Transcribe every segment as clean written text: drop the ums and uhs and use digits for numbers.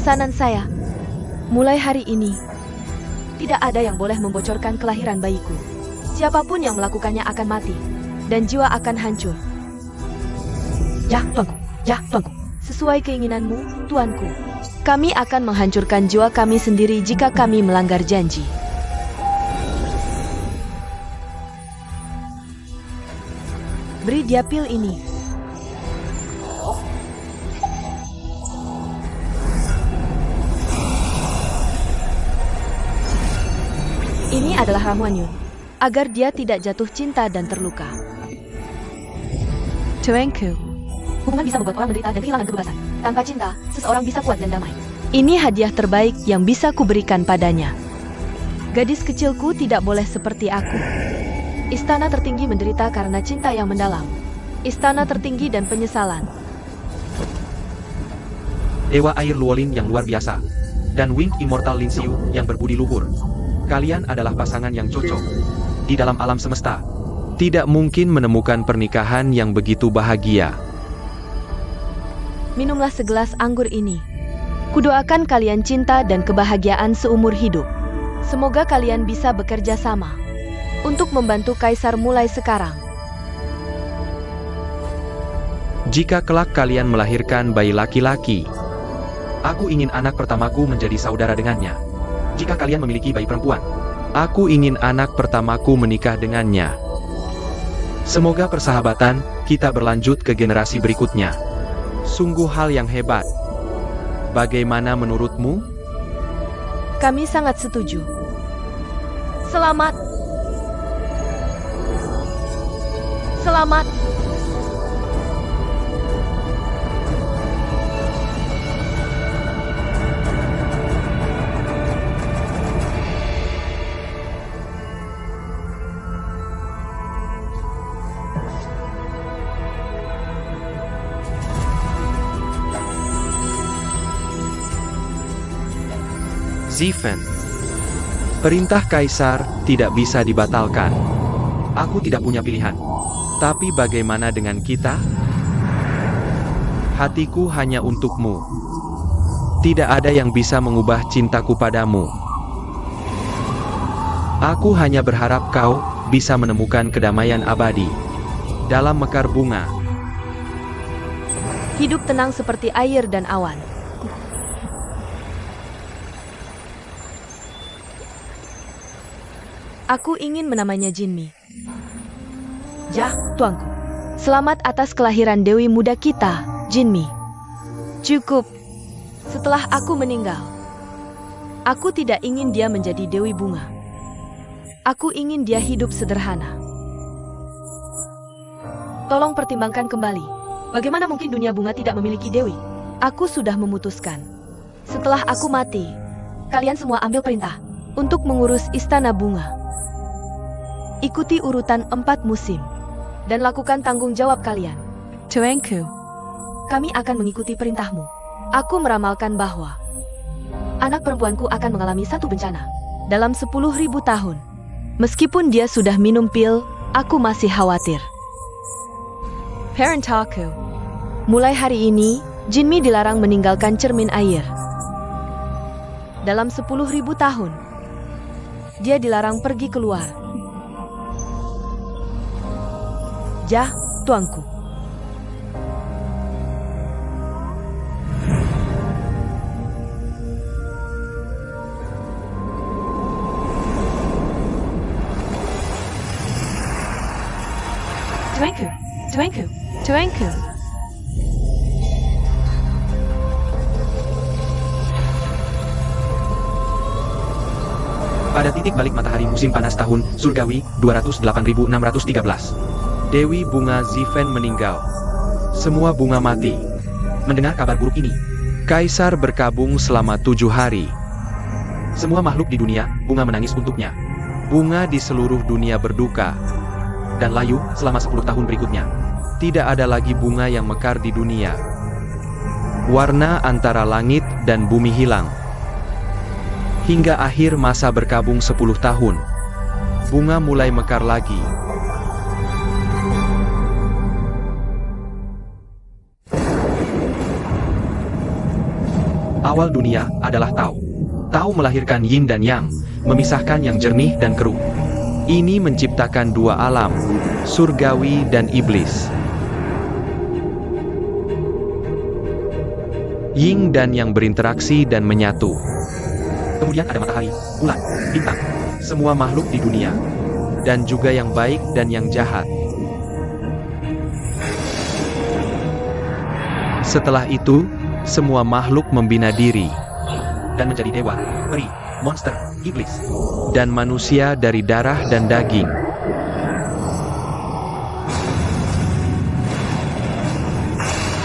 pesanan saya. Mulai hari ini, tidak ada yang boleh membocorkan kelahiran bayiku. Siapapun yang melakukannya akan mati, dan jiwa akan hancur. Ya, tuanku. Ya, tuanku. Sesuai keinginanmu, tuanku. Kami akan menghancurkan jiwa kami sendiri jika kami melanggar janji. Beri dia pil ini. Ini adalah ramuan Yun, agar dia tidak jatuh cinta dan terluka. Tuanku. Hubungan bisa membuat orang menderita dan kehilangan kebebasan. Tanpa cinta, seseorang bisa kuat dan damai. Ini hadiah terbaik yang bisa kuberikan padanya. Gadis kecilku tidak boleh seperti aku. Istana tertinggi menderita karena cinta yang mendalam. Istana tertinggi dan penyesalan. Dewa air Luolin yang luar biasa. Dan Winged Immortal Lin Xiu yang berbudi luhur. Kalian adalah pasangan yang cocok. Di dalam alam semesta, tidak mungkin menemukan pernikahan yang begitu bahagia. Minumlah segelas anggur ini. Kudoakan kalian cinta dan kebahagiaan seumur hidup. Semoga kalian bisa bekerja sama untuk membantu Kaisar mulai sekarang. Jika kelak kalian melahirkan bayi laki-laki, aku ingin anak pertamaku menjadi saudara dengannya. Jika kalian memiliki bayi perempuan, aku ingin anak pertamaku menikah dengannya. Semoga persahabatan kita berlanjut ke generasi berikutnya. Sungguh hal yang hebat. Bagaimana menurutmu? Kami sangat setuju. Selamat. Selamat. Zifen. Perintah Kaisar tidak bisa dibatalkan. Aku tidak punya pilihan. Tapi bagaimana dengan kita? Hatiku hanya untukmu. Tidak ada yang bisa mengubah cintaku padamu. Aku hanya berharap kau bisa menemukan kedamaian abadi dalam mekar bunga. Hidup tenang seperti air dan awan. Aku ingin menamainya Jinmi. Ya, tuanku. Selamat atas kelahiran Dewi muda kita, Jinmi. Cukup. Setelah aku meninggal, aku tidak ingin dia menjadi Dewi Bunga. Aku ingin dia hidup sederhana. Tolong pertimbangkan kembali. Bagaimana mungkin dunia bunga tidak memiliki Dewi? Aku sudah memutuskan. Setelah aku mati, kalian semua ambil perintah untuk mengurus istana bunga. Ikuti urutan 4 musim, dan lakukan tanggung jawab kalian. Tuanku, kami akan mengikuti perintahmu. Aku meramalkan bahwa anak perempuanku akan mengalami satu bencana dalam 10.000 tahun. Meskipun dia sudah minum pil, aku masih khawatir. Parentaku, mulai hari ini, Jinmi dilarang meninggalkan cermin air. Dalam 10.000 tahun, dia dilarang pergi keluar. Ya, tuanku. Tuanku, tuanku, tuanku. Pada titik balik matahari musim panas tahun surgawi 208.613. Dewi bunga Zifen meninggal. Semua bunga mati. Mendengar kabar buruk ini, Kaisar berkabung selama 7 hari. Semua makhluk di dunia, bunga menangis untuknya. Bunga di seluruh dunia berduka dan layu selama 10 tahun berikutnya. Tidak ada lagi bunga yang mekar di dunia. Warna antara langit dan bumi hilang. Hingga akhir masa berkabung 10 tahun, bunga mulai mekar lagi. Awal dunia adalah Tao. Tao melahirkan Yin dan Yang, memisahkan yang jernih dan keruh. Ini menciptakan dua alam, surgawi dan iblis. Yin dan Yang berinteraksi dan menyatu. Kemudian ada matahari, bulan, bintang, semua makhluk di dunia, dan juga yang baik dan yang jahat. Setelah itu, semua makhluk membina diri dan menjadi dewa, peri, monster, iblis, dan manusia dari darah dan daging.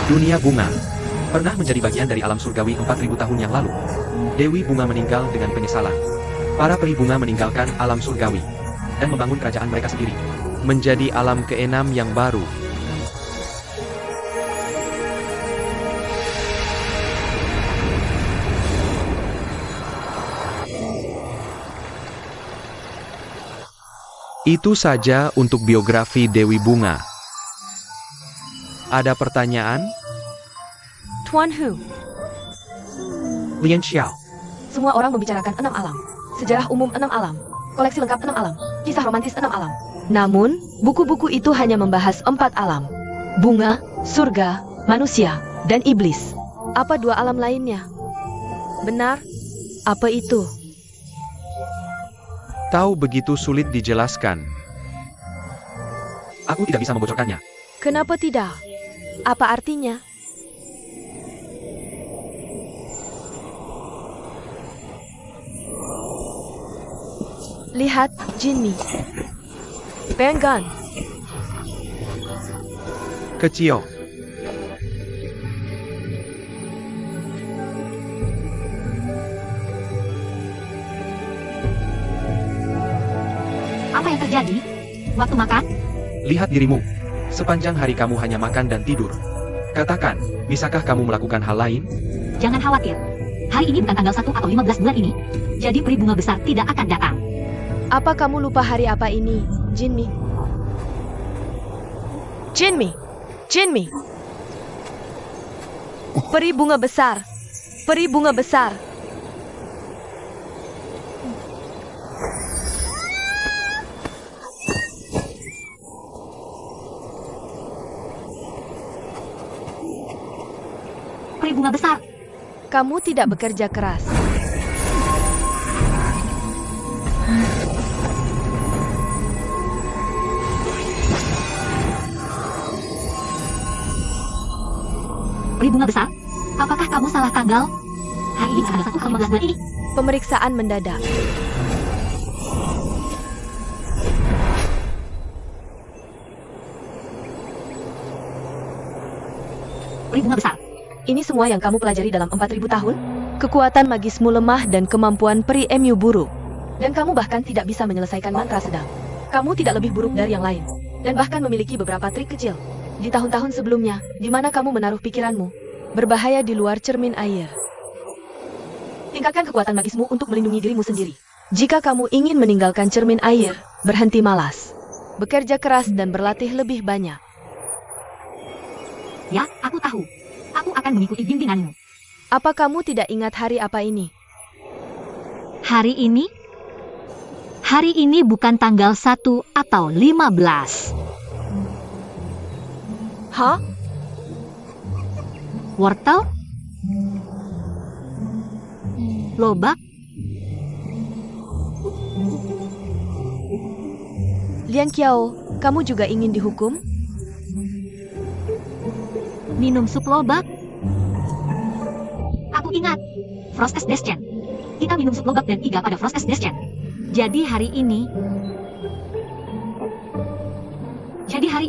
Dunia bunga pernah menjadi bagian dari alam surgawi 4.000 tahun yang lalu. Dewi Bunga meninggal dengan penyesalan. Para peri bunga meninggalkan alam surgawi dan membangun kerajaan mereka sendiri, menjadi alam keenam yang baru. Itu saja untuk biografi Dewi Bunga. Ada pertanyaan? Tuan Hu, Lian Xiao. semua orang membicarakan 6 alam. Sejarah umum 6 alam. Koleksi lengkap 6 alam. Kisah romantis 6 alam. Namun, buku-buku itu hanya membahas 4 alam. Bunga, surga, manusia, dan iblis. Apa 2 alam lainnya? Benar? Apa itu? Tahu begitu sulit dijelaskan. Aku tidak bisa membocorkannya. Kenapa tidak? Apa artinya? Lihat, Jinmi. Benggan. Kecil. Apa yang terjadi? Waktu makan? Lihat dirimu. Sepanjang hari kamu hanya makan dan tidur. Katakan, bisakah kamu melakukan hal lain? Jangan khawatir. Hari ini bukan tanggal 1 atau 15 bulan ini. Jadi peri bunga besar tidak akan datang. Apa kamu lupa hari apa ini, Jinmi? Jinmi! Jinmi! Peri bunga besar! Peri bunga besar! Peri bunga besar. Kamu tidak bekerja keras. Peri bunga besar? Apakah kamu salah tanggal? Hari ini tanggal 1 atau 15 bulan ini? Pemeriksaan mendadak. Peri bunga besar. Ini semua yang kamu pelajari dalam 4.000 tahun? Kekuatan magismu lemah dan kemampuan peri MU buruk. Dan kamu bahkan tidak bisa menyelesaikan mantra sedang. Kamu tidak lebih buruk dari yang lain. Dan bahkan memiliki beberapa trik kecil. Di tahun-tahun sebelumnya, di mana kamu menaruh pikiranmu? Berbahaya di luar cermin air. Tingkatkan kekuatan magismu untuk melindungi dirimu sendiri. Jika kamu ingin meninggalkan cermin air, berhenti malas. Bekerja keras dan berlatih lebih banyak. Ya, aku tahu. Aku akan mengikuti bimbinganmu. Apa kamu tidak ingat hari apa ini? Hari ini? Hari ini bukan tanggal 1 atau 15. Hah? Wortel? Lobak? Lian Qiao, kamu juga ingin dihukum? Minum sup lobak? Aku ingat. Frostes Deschen. Kita minum sup lobak dan iga pada Frostes Deschen. Jadi hari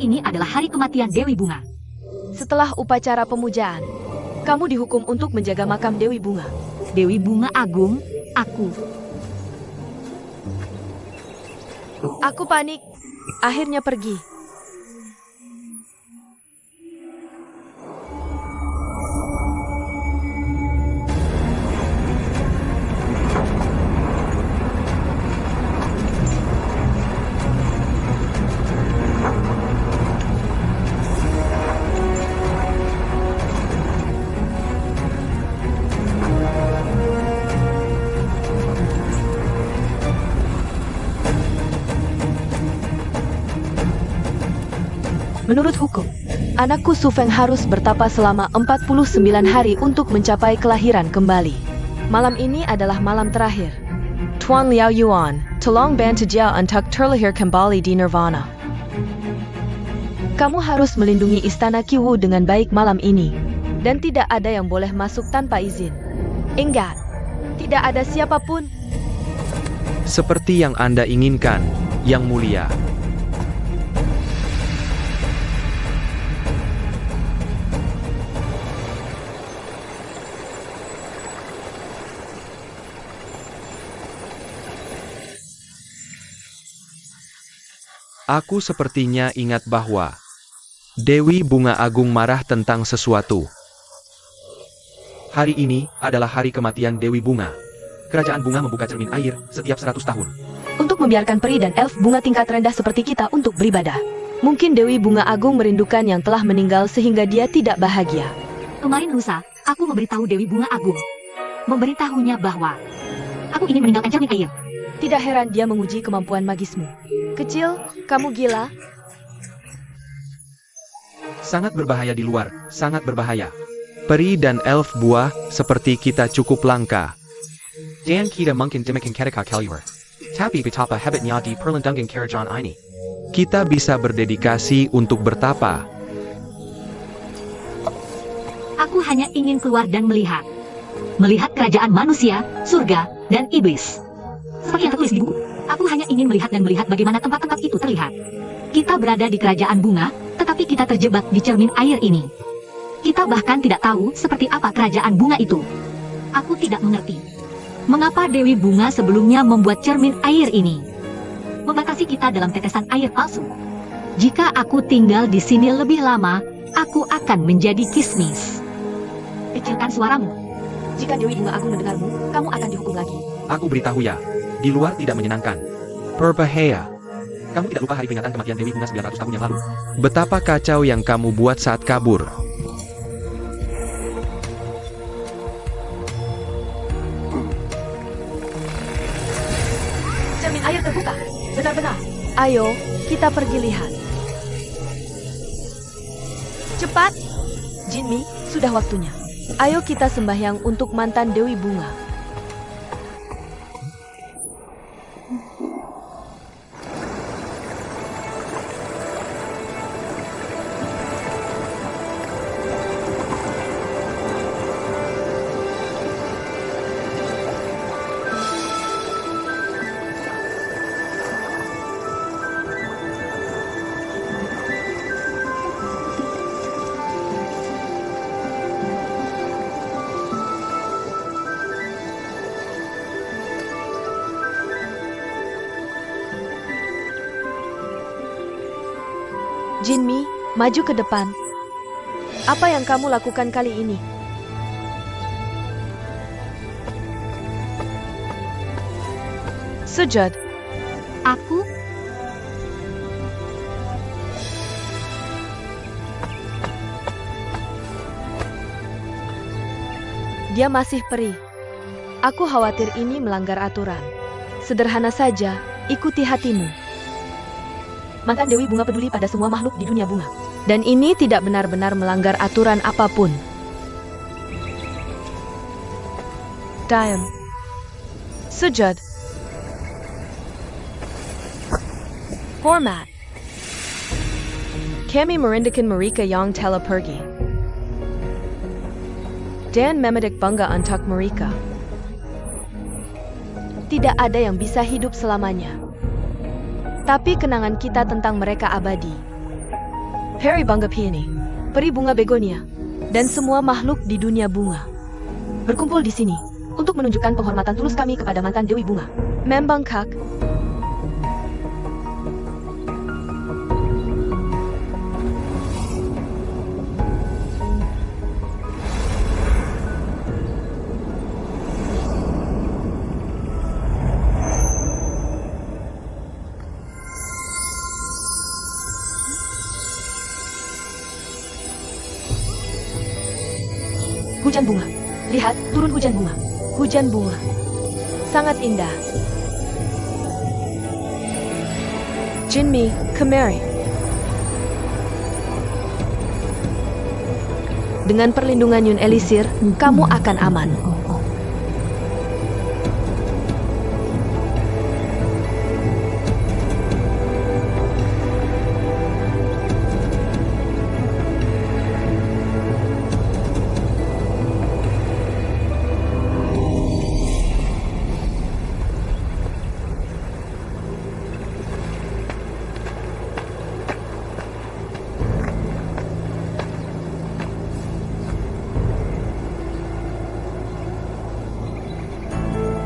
ini adalah hari kematian Dewi Bunga. Setelah upacara pemujaan, kamu dihukum untuk menjaga makam Dewi Bunga. Dewi Bunga Agung, aku. Aku panik. Akhirnya pergi. Menurut hukum, anakku Sufeng harus bertapa selama 49 hari untuk mencapai kelahiran kembali. Malam ini adalah malam terakhir. Tuan Liao Yuan, tolong bantu dia untuk terlahir kembali di Nirvana. Kamu harus melindungi istana Qiwu dengan baik malam ini. Dan tidak ada yang boleh masuk tanpa izin. Ingat, tidak ada siapapun. Seperti yang Anda inginkan, Yang Mulia. Aku sepertinya ingat bahwa Dewi Bunga Agung marah tentang sesuatu. Hari ini adalah hari kematian Dewi Bunga. Kerajaan Bunga membuka cermin air setiap 100 tahun. Untuk membiarkan peri dan elf bunga tingkat rendah seperti kita untuk beribadah. Mungkin Dewi Bunga Agung merindukan yang telah meninggal sehingga dia tidak bahagia. Kemarin lusa, aku memberitahu Dewi Bunga Agung. Memberitahunya bahwa aku ingin meninggalkan cermin air. Tidak heran dia menguji kemampuan magismu. Kecil, kamu gila? Sangat berbahaya di luar, sangat berbahaya. Peri dan elf buah seperti kita cukup langka. Dan kita mungkin demikian ketika keluar. Tapi betapa hebatnya di perlindungan kerajaan ini. Kita bisa berdedikasi untuk bertapa. Aku hanya ingin keluar dan melihat. Melihat kerajaan manusia, surga, dan iblis. Seperti yang tertulis di buku. Aku hanya ingin melihat dan melihat bagaimana tempat-tempat itu terlihat. Kita berada di kerajaan bunga, tetapi kita terjebak di cermin air ini. Kita bahkan tidak tahu seperti apa kerajaan bunga itu. Aku tidak mengerti. Mengapa Dewi Bunga sebelumnya membuat cermin air ini? Membatasi kita dalam tetesan air palsu. Jika aku tinggal di sini lebih lama, aku akan menjadi kismis. Kecilkan suaramu. Jika Dewi Bunga Agung mendengarmu, kamu akan dihukum lagi. Aku beritahu ya, di luar tidak menyenangkan. Berbahaya. Kamu tidak lupa hari peringatan kematian Dewi Bunga 900 tahun yang lalu. Betapa kacau yang kamu buat saat kabur. Cermin air terbuka. Benar-benar. Ayo, kita pergi lihat. Cepat. Jinmi, sudah waktunya. Ayo kita sembahyang untuk mantan Dewi Bunga. Jinmi, maju ke depan. Apa yang kamu lakukan kali ini? Sujud. Aku? Dia masih peri. Aku khawatir ini melanggar aturan. Sederhana saja, ikuti hatimu. Mantan Dewi Bunga peduli pada semua makhluk di dunia bunga. Dan ini tidak benar-benar melanggar aturan apapun. Diam. Sujud. Format. Kami merindukan mereka yang telah pergi. Dan memetik bangga untuk mereka. Tidak ada yang bisa hidup selamanya. Tapi kenangan kita tentang mereka abadi. Peri Bangga Peony, peri bunga begonia, dan semua makhluk di dunia bunga berkumpul di sini untuk menunjukkan penghormatan tulus kami kepada mantan Dewi Bunga. Membangkak. Hujan bunga. Lihat, turun hujan bunga. Hujan bunga. Sangat indah. Jinmi, kemari. Dengan perlindungan Yun Elisir, kamu akan aman.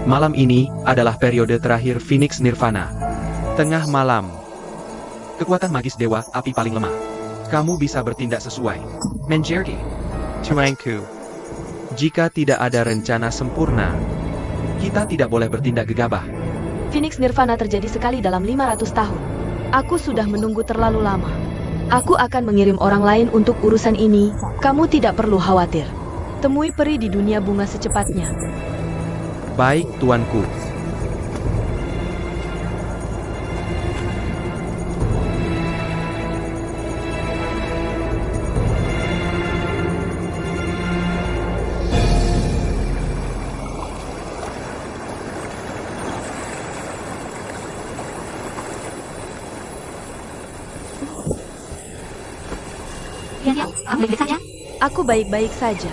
Malam ini adalah periode terakhir Phoenix Nirvana. Tengah malam. Kekuatan magis dewa api paling lemah. Kamu bisa bertindak sesuai. Menjerti. Tuanku. Jika tidak ada rencana sempurna, kita tidak boleh bertindak gegabah. Phoenix Nirvana terjadi sekali dalam 500 tahun. Aku sudah menunggu terlalu lama. Aku akan mengirim orang lain untuk urusan ini. Kamu tidak perlu khawatir. Temui peri di dunia bunga secepatnya. Baik, tuanku. Ya, kamu baik-baik saja? Aku baik-baik saja.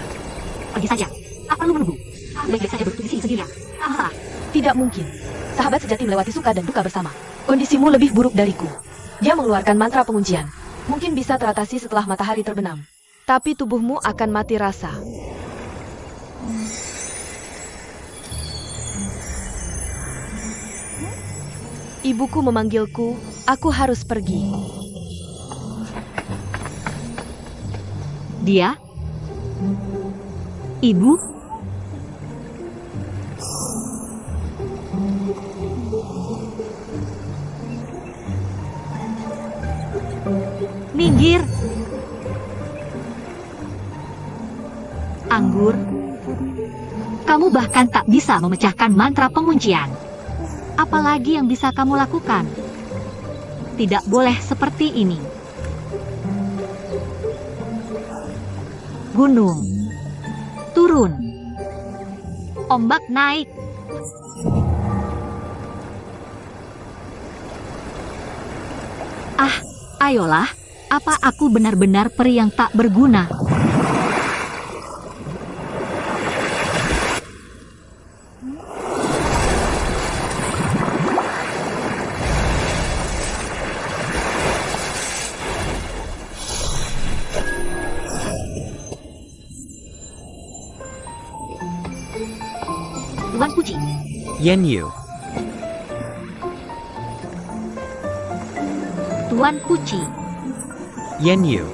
Pergi saja. Tak perlu menunggu. Kamu baik-baik saja berduduk di sini sendirian. Tidak mungkin. Sahabat sejati melewati suka dan duka bersama. Kondisimu lebih buruk dariku. Dia mengeluarkan mantra penguncian. Mungkin bisa teratasi setelah matahari terbenam. Tapi tubuhmu akan mati rasa. Ibuku memanggilku, aku harus pergi. Dia? Ibu? Minggir! Anggur, kamu bahkan tak bisa memecahkan mantra penguncian. Apalagi yang bisa kamu lakukan? Tidak boleh seperti ini. Gunung turun, ombak naik. Ah, ayolah, apa aku benar-benar peri yang tak berguna? Tuan Puji, Yen Yu. Tuan Puji, Yen Yu.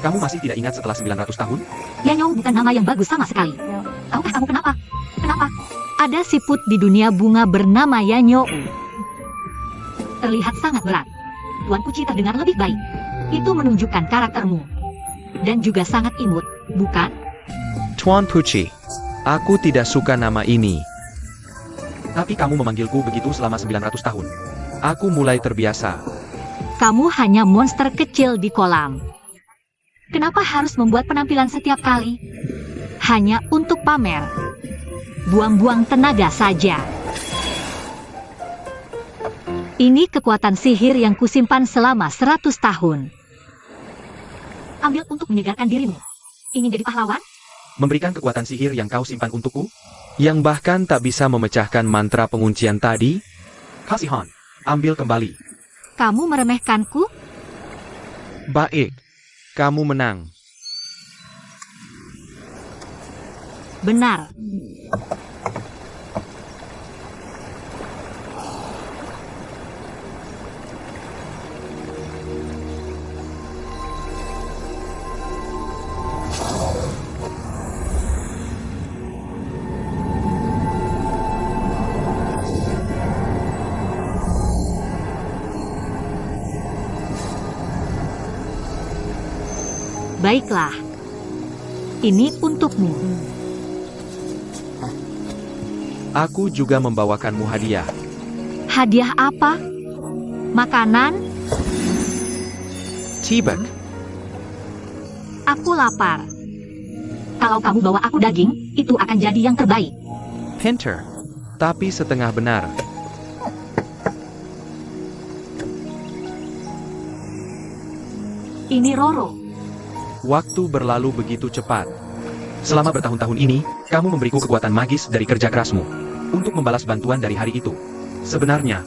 Kamu masih tidak ingat setelah 900 tahun? Yanyong bukan nama yang bagus sama sekali. Tahukah kamu kenapa? Kenapa? Ada siput di dunia bunga bernama Yanyou. Terlihat sangat berat. Tuan Puji terdengar lebih baik. Itu menunjukkan karaktermu. Dan juga sangat imut, bukan? Tuan Pucci, aku tidak suka nama ini. Tapi kamu memanggilku begitu selama 900 tahun. Aku mulai terbiasa. Kamu hanya monster kecil di kolam. Kenapa harus membuat penampilan setiap kali? Hanya untuk pamer. Buang-buang tenaga saja. Ini kekuatan sihir yang kusimpan selama 100 tahun. Ambil untuk menyegarkan dirimu. Ingin jadi pahlawan? Memberikan kekuatan sihir yang kau simpan untukku? Yang bahkan tak bisa memecahkan mantra penguncian tadi? Kasihan, ambil kembali. Kamu meremehkanku? Baik, kamu menang. Benar. Baiklah. Ini untukmu. Aku juga membawakanmu hadiah. Hadiah apa? Makanan? Tibak, Aku lapar. Kalau kamu bawa aku daging, itu akan jadi yang terbaik. Pinter. Tapi setengah benar. Ini Roro. Waktu berlalu begitu cepat. Selama bertahun-tahun ini, kamu memberiku kekuatan magis dari kerja kerasmu untuk membalas bantuan dari hari itu. Sebenarnya,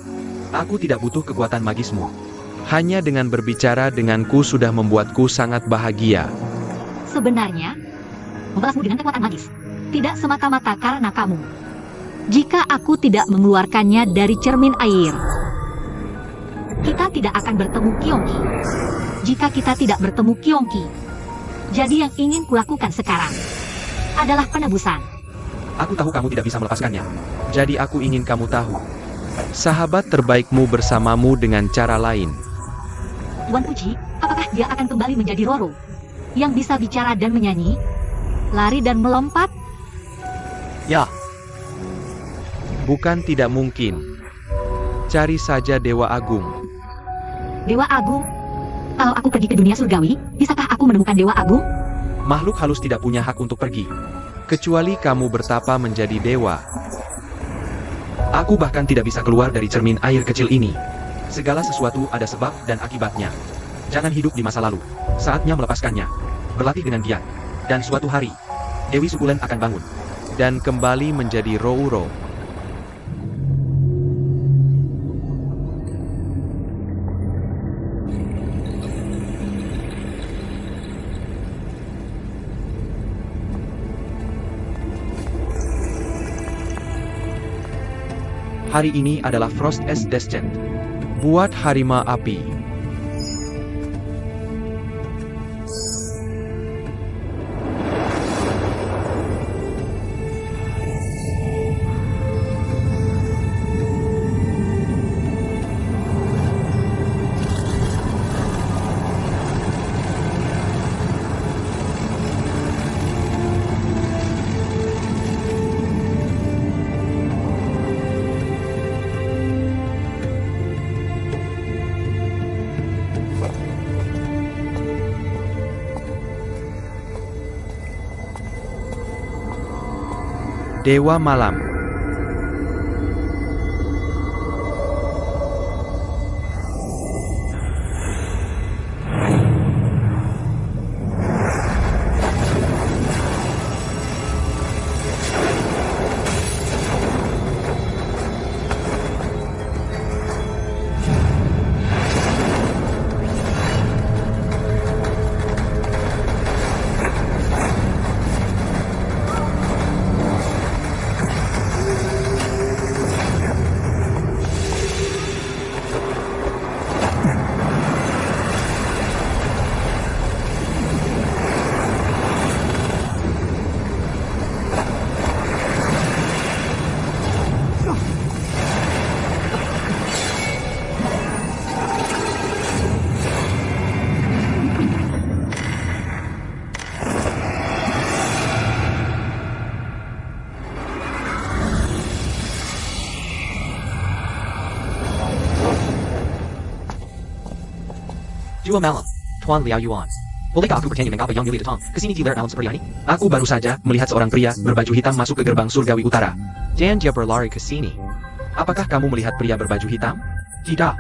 aku tidak butuh kekuatan magismu. Hanya dengan berbicara denganku sudah membuatku sangat bahagia. Sebenarnya, membalasmu dengan kekuatan magis tidak semata-mata karena kamu. Jika aku tidak mengeluarkannya dari cermin air, kita tidak akan bertemu Kyongki. Jika kita tidak bertemu Kyongki, jadi yang ingin kulakukan sekarang adalah penebusan. Aku tahu kamu tidak bisa melepaskannya. Jadi aku ingin kamu tahu. Sahabat terbaikmu bersamamu dengan cara lain. Tuan Uji, apakah dia akan kembali menjadi Roro? Yang bisa bicara dan menyanyi? Lari dan melompat? Ya, Bukan tidak mungkin. Cari saja Dewa Agung. Dewa Agung? Kalau aku pergi ke dunia surgawi, bisakah aku menemukan Dewa Agung? Makhluk halus tidak punya hak untuk pergi. Kecuali kamu bertapa menjadi dewa. Aku bahkan tidak bisa keluar dari cermin air kecil ini. Segala sesuatu ada sebab dan akibatnya. Jangan hidup di masa lalu. Saatnya melepaskannya. Berlatih dengan giat. Dan suatu hari, Dewi Sukulen akan bangun. Dan kembali menjadi Rouro. Hari ini adalah Frost S Descent. Buat Harima Api. Dewa Malam. Jua Malam, Tuan Liao Yuan. Bolehkah aku bertanya mengapa yang mulia datang ke sini di layar alam seperti ini? Aku baru saja melihat seorang pria berbaju hitam masuk ke gerbang surgawi utara. Dan dia berlari ke sini. Apakah kamu melihat pria berbaju hitam? Tidak.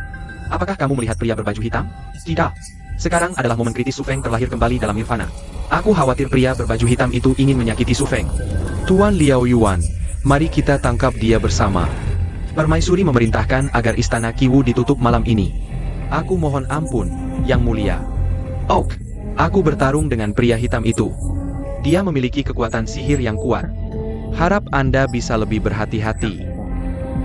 Apakah kamu melihat pria berbaju hitam? Tidak. Sekarang adalah momen kritis Su Feng terlahir kembali dalam nirvana. Aku khawatir pria berbaju hitam itu ingin menyakiti Su Feng. Tuan Liao Yuan, mari kita tangkap dia bersama. Permaisuri memerintahkan agar istana Qiwu ditutup malam ini. Aku mohon ampun, Yang Mulia. Oak, aku bertarung dengan pria hitam itu. Dia memiliki kekuatan sihir yang kuat. Harap Anda bisa lebih berhati-hati.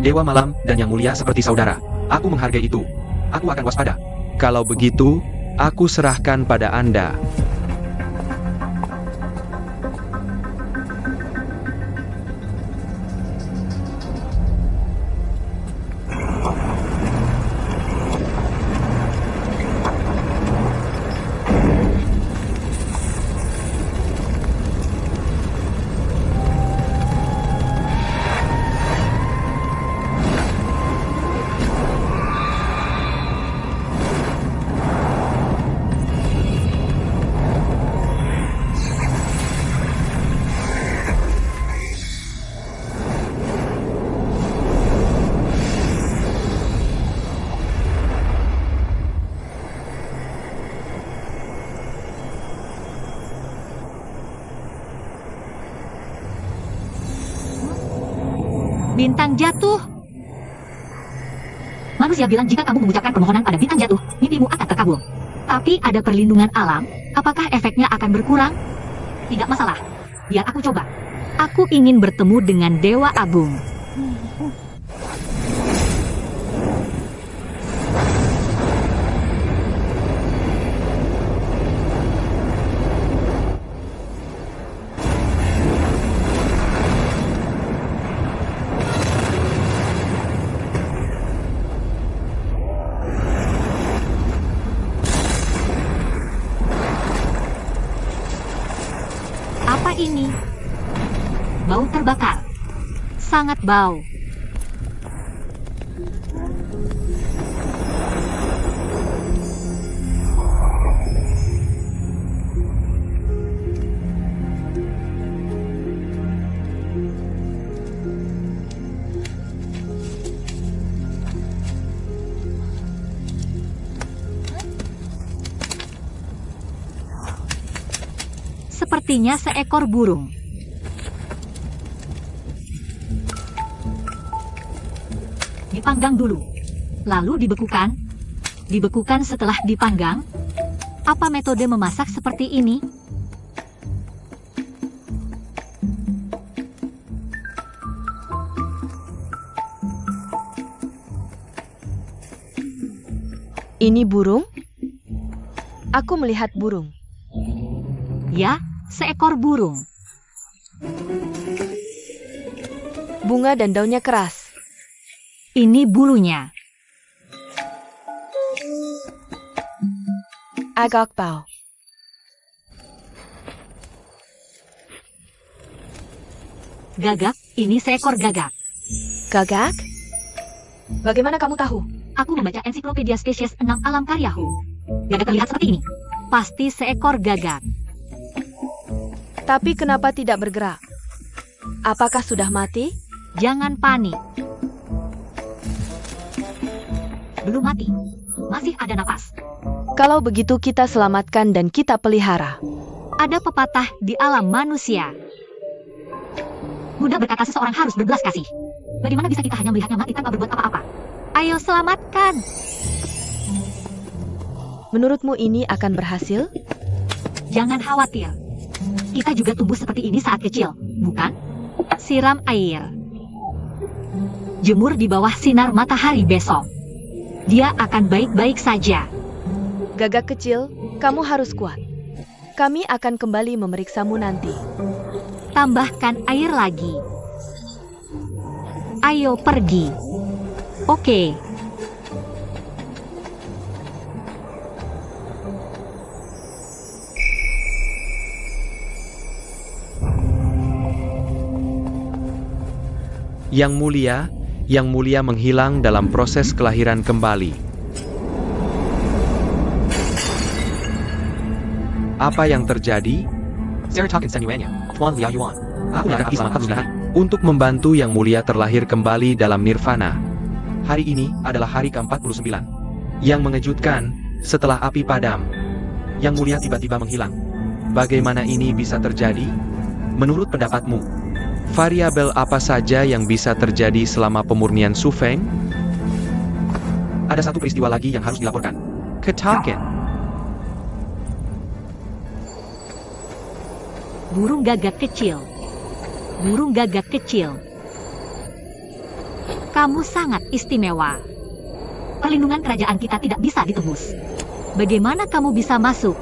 Dewa Malam dan Yang Mulia seperti saudara. Aku menghargai itu. Aku akan waspada. Kalau begitu, aku serahkan pada Anda. Bintang jatuh. Manusia bilang jika kamu mengucapkan permohonan pada bintang jatuh, mimpimu akan terkabul. Tapi ada perlindungan alam, apakah efeknya akan berkurang? Tidak masalah, biar aku coba. Aku ingin bertemu dengan Dewa Agung. Apa ini? Bau terbakar. Sangat bau. Sepertinya seekor burung. Dipanggang dulu, lalu dibekukan. Dibekukan setelah dipanggang. Apa metode memasak seperti ini? Ini burung? Aku melihat burung. Ya, seekor burung. Bunga dan daunnya keras. Ini bulunya. Agak bau. Gagak, ini seekor gagak. Gagak? Bagaimana kamu tahu? Aku membaca ensiklopedia spesies 6 alam karyaku. Gagak terlihat seperti ini. Pasti seekor gagak. Tapi kenapa tidak bergerak? Apakah sudah mati? Jangan panik. Belum mati. Masih ada napas. Kalau begitu kita selamatkan dan kita pelihara. Ada pepatah di alam manusia. Buddha berkata seseorang harus berbelas kasih. Bagaimana bisa kita hanya melihatnya mati tanpa berbuat apa-apa? Ayo selamatkan. Menurutmu ini akan berhasil? Jangan khawatir. Kita juga tumbuh seperti ini saat kecil, bukan? Siram air. Jemur di bawah sinar matahari besok. Dia akan baik-baik saja. Gagak kecil, kamu harus kuat. Kami akan kembali memeriksamu nanti. Tambahkan air lagi. Ayo pergi. Oke. Yang Mulia menghilang dalam proses kelahiran kembali. Apa yang terjadi? Seratakan senuanya, Tuan Liao Yuan. Aku akan selamatkan Mulia. Untuk membantu Yang Mulia terlahir kembali dalam nirvana. Hari ini adalah hari ke-49. Yang mengejutkan, setelah api padam, Yang Mulia tiba-tiba menghilang. Bagaimana ini bisa terjadi? Menurut pendapatmu, variabel apa saja yang bisa terjadi selama pemurnian Su Feng? Ada satu peristiwa lagi yang harus dilaporkan. Ketaken. Burung gagak kecil. Burung gagak kecil. Kamu sangat istimewa. Perlindungan kerajaan kita tidak bisa ditembus. Bagaimana kamu bisa masuk?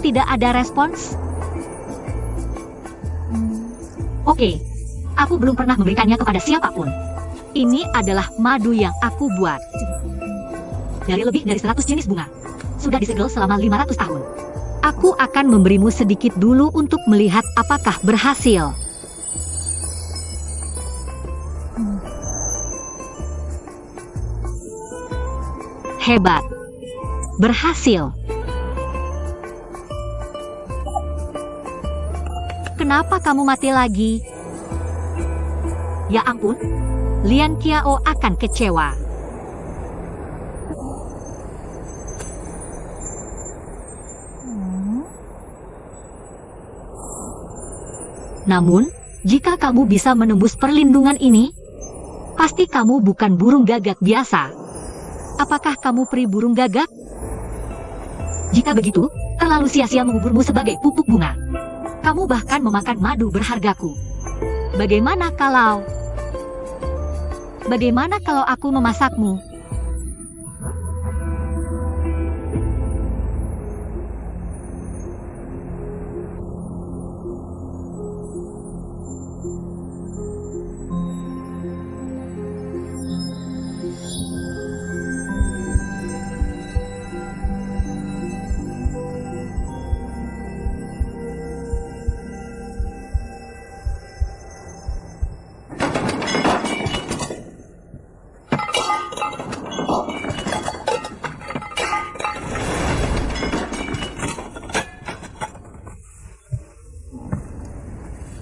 Tidak ada respons? Oke, aku belum pernah memberikannya kepada siapapun. Ini adalah madu yang aku buat. Dari lebih dari 100 jenis bunga. Sudah disegel selama 500 tahun. Aku akan memberimu sedikit dulu untuk melihat apakah berhasil. Hebat. Berhasil. Kenapa kamu mati lagi? Ya ampun, Lian Qiao akan kecewa. Namun, jika kamu bisa menembus perlindungan ini, pasti kamu bukan burung gagak biasa. Apakah kamu peri burung gagak? Jika begitu, terlalu sia-sia menguburmu sebagai pupuk bunga. Kamu bahkan memakan madu berhargaku. Bagaimana kalau aku memasakmu?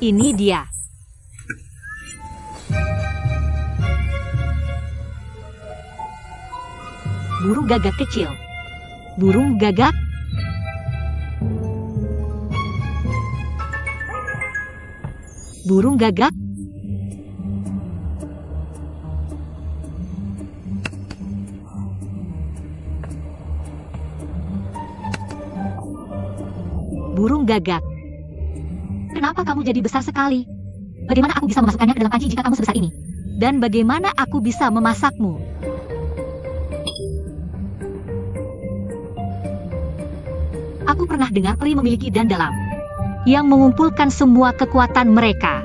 Ini dia. Burung gagak kecil. Burung gagak. Burung gagak. Burung gagak. Kenapa kamu jadi besar sekali? Bagaimana aku bisa memasukkannya ke dalam panci jika kamu sebesar ini? Dan bagaimana aku bisa memasakmu? Aku pernah dengar peri memiliki dan dalam yang mengumpulkan semua kekuatan mereka.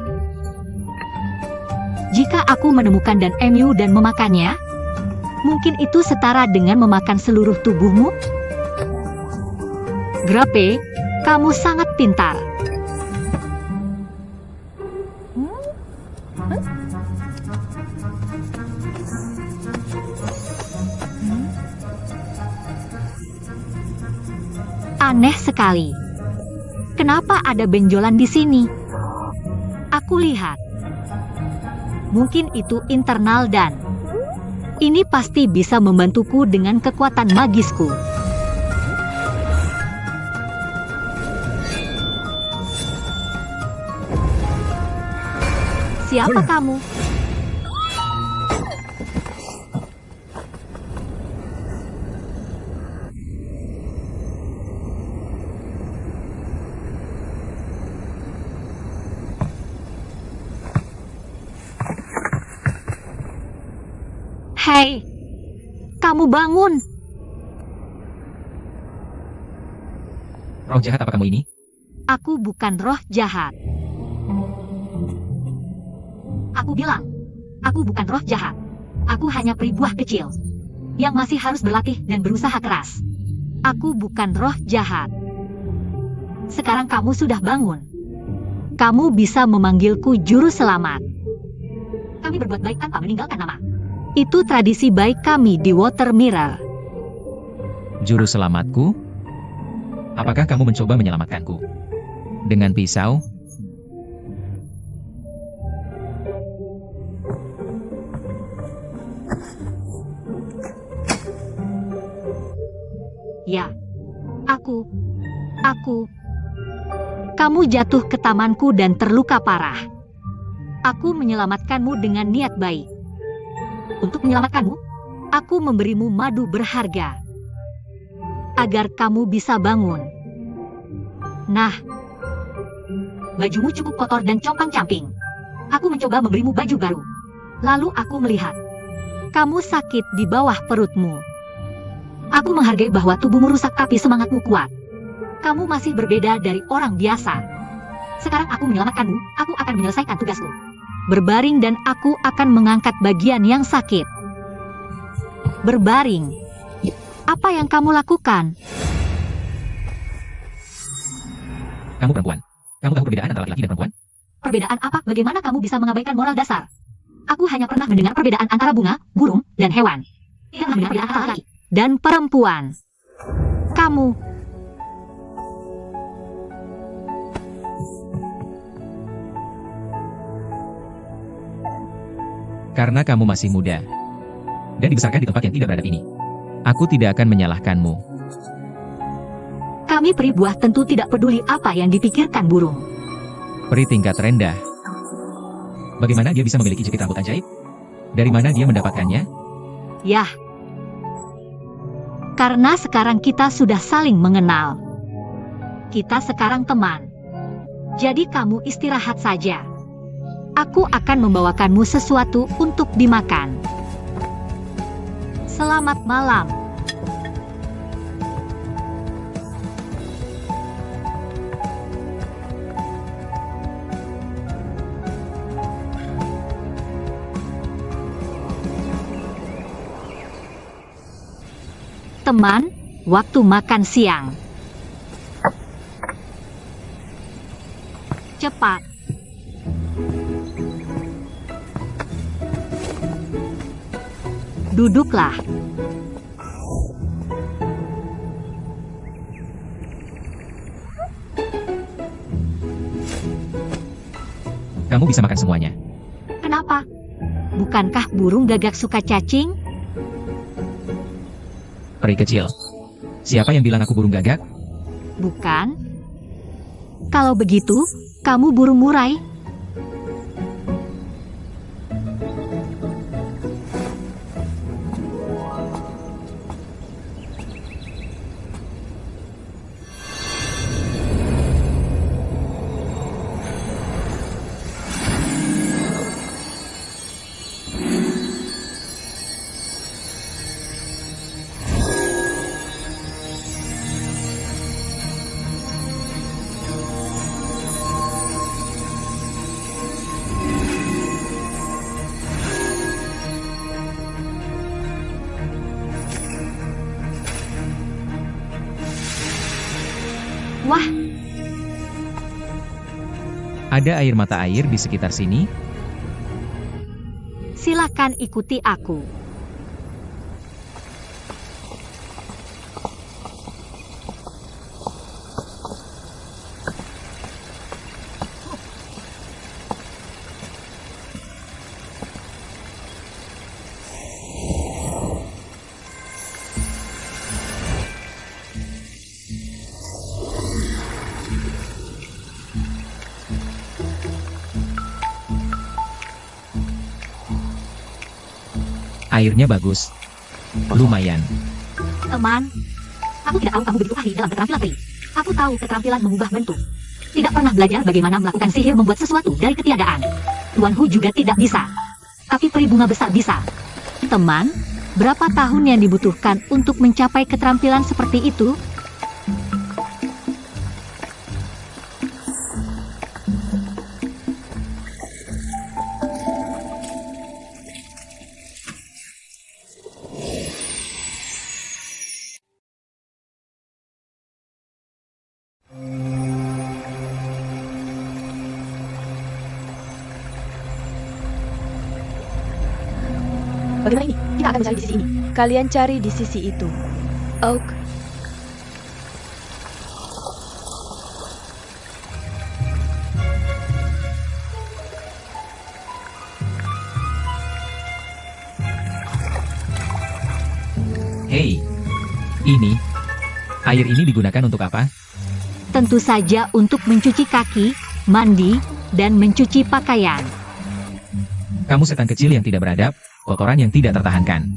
Jika aku menemukan dan MU dan memakannya, mungkin itu setara dengan memakan seluruh tubuhmu? Grape, kamu sangat pintar. Aneh sekali. Kenapa ada benjolan di sini? Aku lihat. Mungkin itu internal dan ini pasti bisa membantuku dengan kekuatan magisku. Siapa kamu? Hei, kamu bangun. Roh jahat apa kamu ini? Aku bukan roh jahat. Aku bilang, aku bukan roh jahat. Aku hanya peri buah kecil yang masih harus berlatih dan berusaha keras. Aku bukan roh jahat. Sekarang kamu sudah bangun. Kamu bisa memanggilku juru selamat. Kami berbuat baik tanpa meninggalkan nama. Itu tradisi baik kami di Water Mirror. Juru selamatku? Apakah kamu mencoba menyelamatkanku? Dengan pisau? Ya, aku. Kamu jatuh ke tamanku dan terluka parah. Aku menyelamatkanmu dengan niat baik. Untuk menyelamatkanmu, aku memberimu madu berharga. Agar kamu bisa bangun. Nah, bajumu cukup kotor dan compang-camping. Aku mencoba memberimu baju baru. Lalu aku melihat, kamu sakit di bawah perutmu. Aku menghargai bahwa tubuhmu rusak tapi semangatmu kuat. Kamu masih berbeda dari orang biasa. Sekarang aku menyelamatkanmu, aku akan menyelesaikan tugasku. Berbaring dan aku akan mengangkat bagian yang sakit. Berbaring. Apa yang kamu lakukan? Kamu perempuan. Kamu tahu perbedaan antara laki-laki dan perempuan? Perbedaan apa? Bagaimana kamu bisa mengabaikan moral dasar? Aku hanya pernah mendengar perbedaan antara bunga, burung, dan hewan. Tidak mendengar perbedaan antara laki dan perempuan. Kamu. Karena kamu masih muda. Dan dibesarkan di tempat yang tidak beradab ini. Aku tidak akan menyalahkanmu. Kami peri buah tentu tidak peduli apa yang dipikirkan burung. Peri tingkat rendah. Bagaimana dia bisa memiliki jepit rambut ajaib? Dari mana dia mendapatkannya? Yah. Karena sekarang kita sudah saling mengenal. Kita sekarang teman. Jadi kamu istirahat saja. Aku akan membawakanmu sesuatu untuk dimakan. Selamat malam. Teman, waktu makan siang. Cepat. Duduklah. Kamu bisa makan semuanya. Kenapa? Bukankah burung gagak suka cacing? Peri kecil. Siapa yang bilang aku burung gagak? Bukan? Kalau begitu, kamu burung murai. Wah, Ada air mata air di sekitar sini? silakan ikuti aku. Airnya bagus. Lumayan. Teman, aku tidak tahu kamu begitu ahli dalam keterampilan peri. Aku tahu keterampilan mengubah bentuk. Tidak pernah belajar bagaimana melakukan sihir membuat sesuatu dari ketiadaan. Tuan Hu juga tidak bisa. Tapi peri bunga besar bisa. Teman, berapa tahun yang dibutuhkan untuk mencapai keterampilan seperti itu? Bagaimana ini? Kita akan mencari di sisi ini. Kalian cari di sisi itu. Oak. Hei, air ini digunakan untuk apa? Tentu saja untuk mencuci kaki, mandi, dan mencuci pakaian. Kamu setan kecil yang tidak beradab, kotoran yang tidak tertahankan.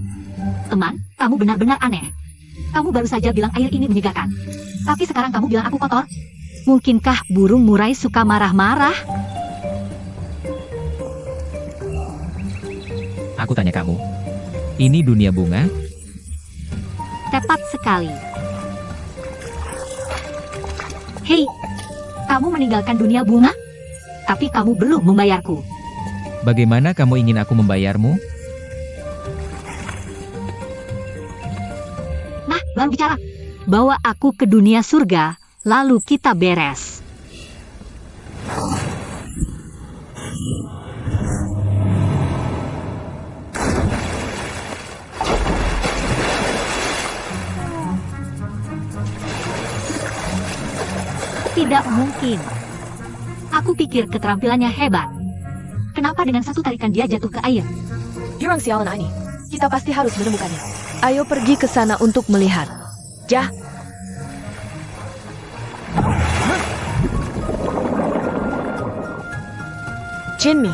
Teman, kamu benar-benar aneh. Kamu baru saja bilang air ini menyegarkan. Tapi sekarang kamu bilang aku kotor. Mungkinkah burung murai suka marah-marah? Aku tanya kamu, ini dunia bunga? Tepat sekali. Hei, kamu meninggalkan dunia bunga? Tapi kamu belum membayarku. Bagaimana kamu ingin aku membayarmu? Nah, baru bicara. Bawa aku ke dunia surga, lalu kita beres. Tidak mungkin. Aku pikir keterampilannya hebat. Kenapa dengan satu tarikan dia jatuh ke air? Jurang sialan ini. Kita pasti harus menemukannya. Ayo pergi ke sana untuk melihat. Jah. Jinmi,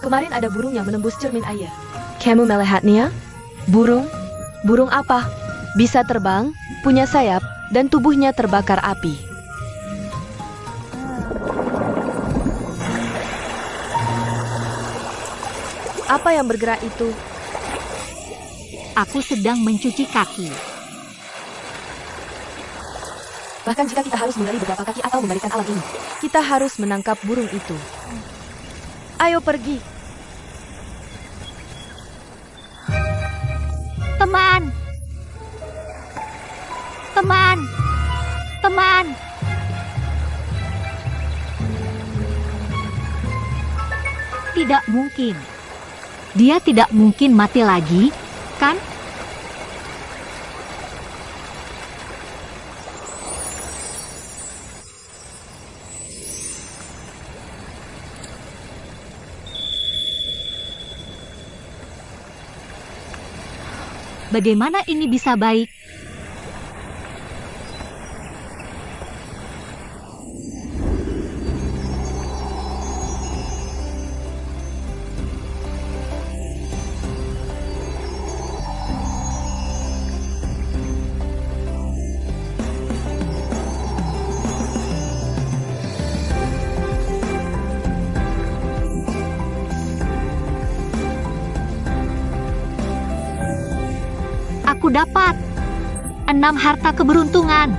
kemarin ada burung yang menembus cermin air. Kamu melihatnya? Burung? Burung apa? Bisa terbang, punya sayap, dan tubuhnya terbakar api. Apa yang bergerak itu? Aku sedang mencuci kaki. Bahkan jika kita harus menggali beberapa kaki atau membalikan alam ini, kita harus menangkap burung itu. Ayo pergi. Teman! Teman! Teman! Tidak mungkin. Dia tidak mungkin mati lagi, kan? Bagaimana ini bisa baik? Aku dapat 6 harta keberuntungan.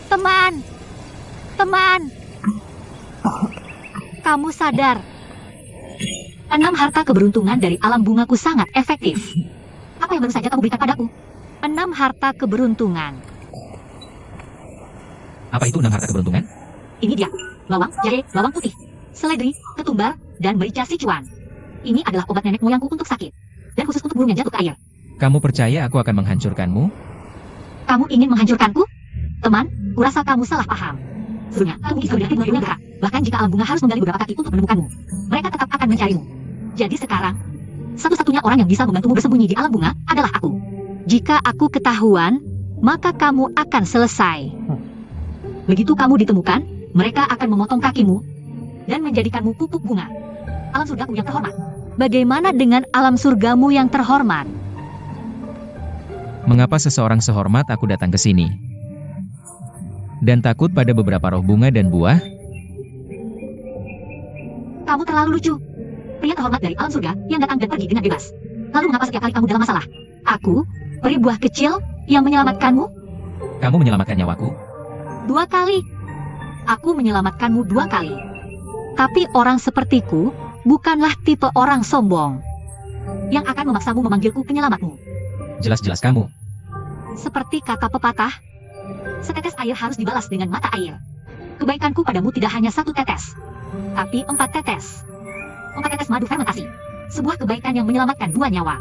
Teman, teman, kamu sadar? 6 harta keberuntungan dari alam bungaku sangat efektif. Apa yang baru saja kamu berikan padaku? 6 harta keberuntungan. Apa itu 6 harta keberuntungan? Ini dia, bawang, jahe, bawang putih, seledri, ketumbar, dan merica Sichuan. Ini adalah obat nenek moyangku untuk sakit, dan khusus untuk burung yang jatuh ke air. Kamu percaya aku akan menghancurkanmu? Kamu ingin menghancurkanku? Teman, kurasa kamu salah paham. Sebenarnya, aku mungkin sudah burung yang bergerak. Bahkan jika alam bunga harus menggali beberapa kaki untuk menemukanmu, mereka tetap akan mencarimu. Jadi sekarang, satu-satunya orang yang bisa membantumu bersembunyi di alam bunga adalah aku. Jika aku ketahuan, maka kamu akan selesai. Begitu kamu ditemukan, mereka akan memotong kakimu dan menjadikanmu pupuk bunga. Alam surgaku yang terhormat. Bagaimana dengan alam surgamu yang terhormat? Mengapa seseorang sehormat aku datang ke sini? Dan takut pada beberapa roh bunga dan buah? Kamu terlalu lucu. Pria terhormat dari alam surga yang datang dan pergi dengan bebas. Lalu mengapa setiap kali kamu dalam masalah? Aku, peri buah kecil yang menyelamatkanmu? Kamu menyelamatkan nyawaku? 2 kali. Aku menyelamatkanmu 2 kali. Tapi orang sepertiku bukanlah tipe orang sombong yang akan memaksamu memanggilku penyelamatmu. Jelas-jelas kamu. Seperti kata pepatah, setetes air harus dibalas dengan mata air. Kebaikanku padamu tidak hanya 1 tetes, tapi 4 tetes. 4 tetes madu fermentasi. Sebuah kebaikan yang menyelamatkan 2 nyawa.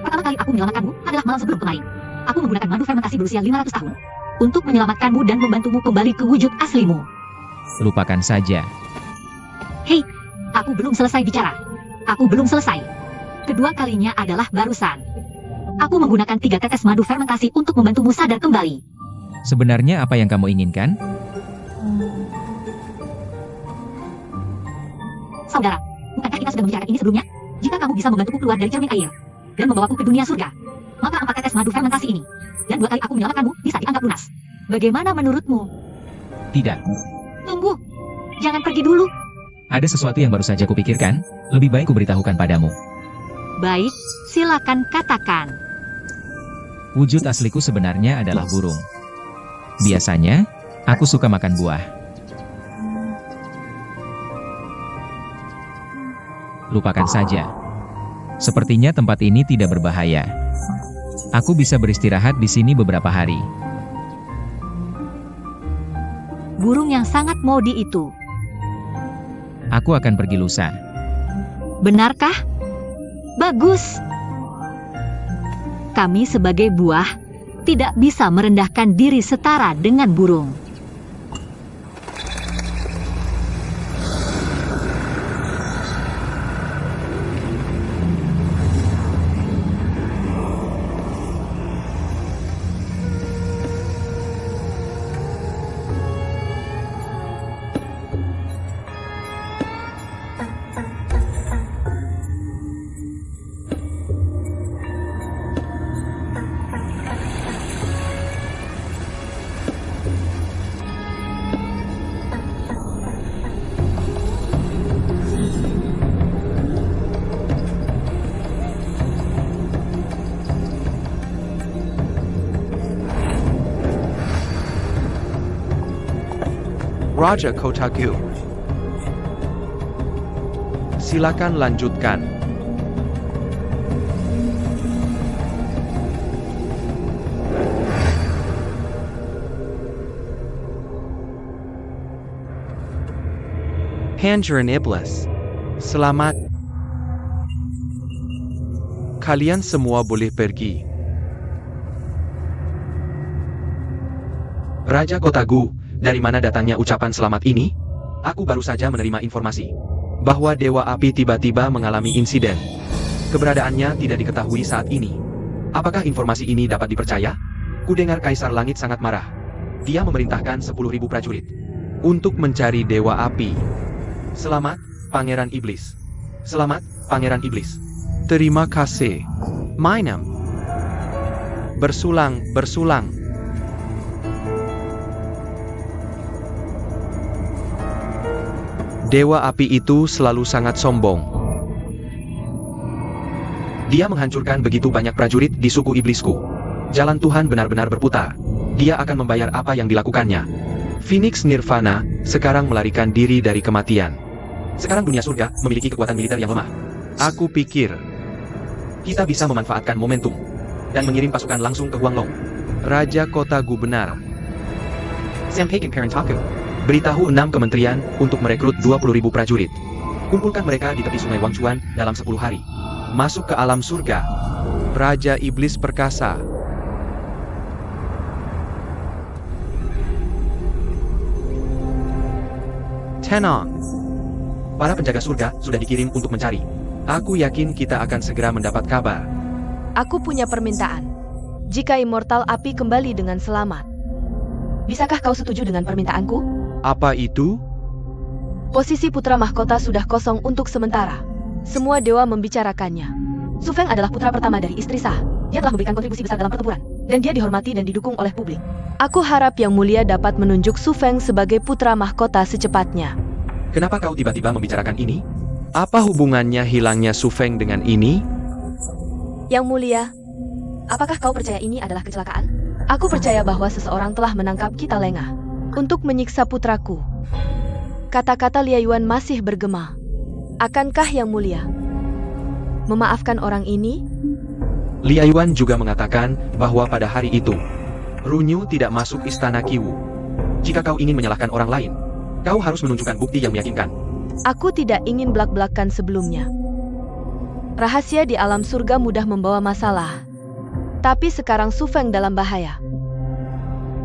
Pertama kali aku menyelamatkanmu adalah malam sebelum kemarin. Aku menggunakan madu fermentasi berusia 500 tahun untuk menyelamatkanmu dan membantumu kembali ke wujud aslimu. Lupakan saja. Hei, aku belum selesai bicara. Aku belum selesai. Kedua kalinya adalah barusan. Aku menggunakan 3 tetes madu fermentasi untuk membantumu sadar kembali. Sebenarnya apa yang kamu inginkan? Saudara, bukankah kita sudah membicarakan ini sebelumnya? Jika kamu bisa membantuku keluar dari cermin air dan membawaku ke dunia surga, maka 4 tetes madu fermentasi ini dan 2 kali aku menyelamatkanmu bisa dianggap lunas. Bagaimana menurutmu? Tidak. Tunggu, jangan pergi dulu. Ada sesuatu yang baru saja kupikirkan, lebih baik kuberitahukan padamu. Baik, silakan katakan. Wujud asliku sebenarnya adalah burung. Biasanya, aku suka makan buah. Lupakan saja. Sepertinya tempat ini tidak berbahaya. Aku bisa beristirahat di sini beberapa hari. Burung yang sangat modi itu. Aku akan pergi lusa. Benarkah? Bagus. Kami sebagai buah tidak bisa merendahkan diri setara dengan burung. Raja Kotagu. Silakan lanjutkan. Pangeran Iblis. Selamat. Kalian semua boleh pergi. Raja Kotagu, dari mana datangnya ucapan selamat ini? Aku baru saja menerima informasi bahwa Dewa Api tiba-tiba mengalami insiden. Keberadaannya tidak diketahui saat ini. Apakah informasi ini dapat dipercaya? Kudengar Kaisar Langit sangat marah. Dia memerintahkan 10.000 prajurit untuk mencari Dewa Api. Selamat, Pangeran Iblis. Selamat, Pangeran Iblis. Terima kasih. Mainem. Bersulang. Dewa Api itu selalu sangat sombong. Dia menghancurkan begitu banyak prajurit di suku iblisku. Jalan Tuhan benar-benar berputar. Dia akan membayar apa yang dilakukannya. Phoenix Nirvana sekarang melarikan diri dari kematian. Sekarang dunia surga memiliki kekuatan militer yang lemah. Aku pikir kita bisa memanfaatkan momentum dan mengirim pasukan langsung ke Huanglong. Raja Kotagu benar. Sampaikan Parentaku. Beritahu 6 kementerian untuk merekrut 20.000 prajurit. Kumpulkan mereka di tepi sungai Wangchuan dalam 10 hari. Masuk ke alam surga. Raja Iblis Perkasa. Tenang. Para penjaga surga sudah dikirim untuk mencari. Aku yakin kita akan segera mendapat kabar. Aku punya permintaan. Jika Immortal Api kembali dengan selamat, bisakah kau setuju dengan permintaanku? Apa itu? Posisi putra mahkota sudah kosong untuk sementara. Semua dewa membicarakannya. Su Feng adalah putra pertama dari istri Sa. Dia telah memberikan kontribusi besar dalam pertempuran, dan dia dihormati dan didukung oleh publik. Aku harap Yang Mulia dapat menunjuk Su Feng sebagai putra mahkota secepatnya. Kenapa kau tiba-tiba membicarakan ini? Apa hubungannya hilangnya Su Feng dengan ini? Yang Mulia, apakah kau percaya ini adalah kecelakaan? Aku percaya bahwa seseorang telah menangkap kita lengah untuk menyiksa putraku. Kata-kata Lia Yuan masih bergema. Akankah Yang Mulia memaafkan orang ini? Lia Yuan juga mengatakan bahwa pada hari itu, Runyu tidak masuk istana Qiwu. Jika kau ingin menyalahkan orang lain, kau harus menunjukkan bukti yang meyakinkan. Aku tidak ingin belak-belakan sebelumnya. Rahasia di alam surga mudah membawa masalah. Tapi sekarang Su Feng dalam bahaya.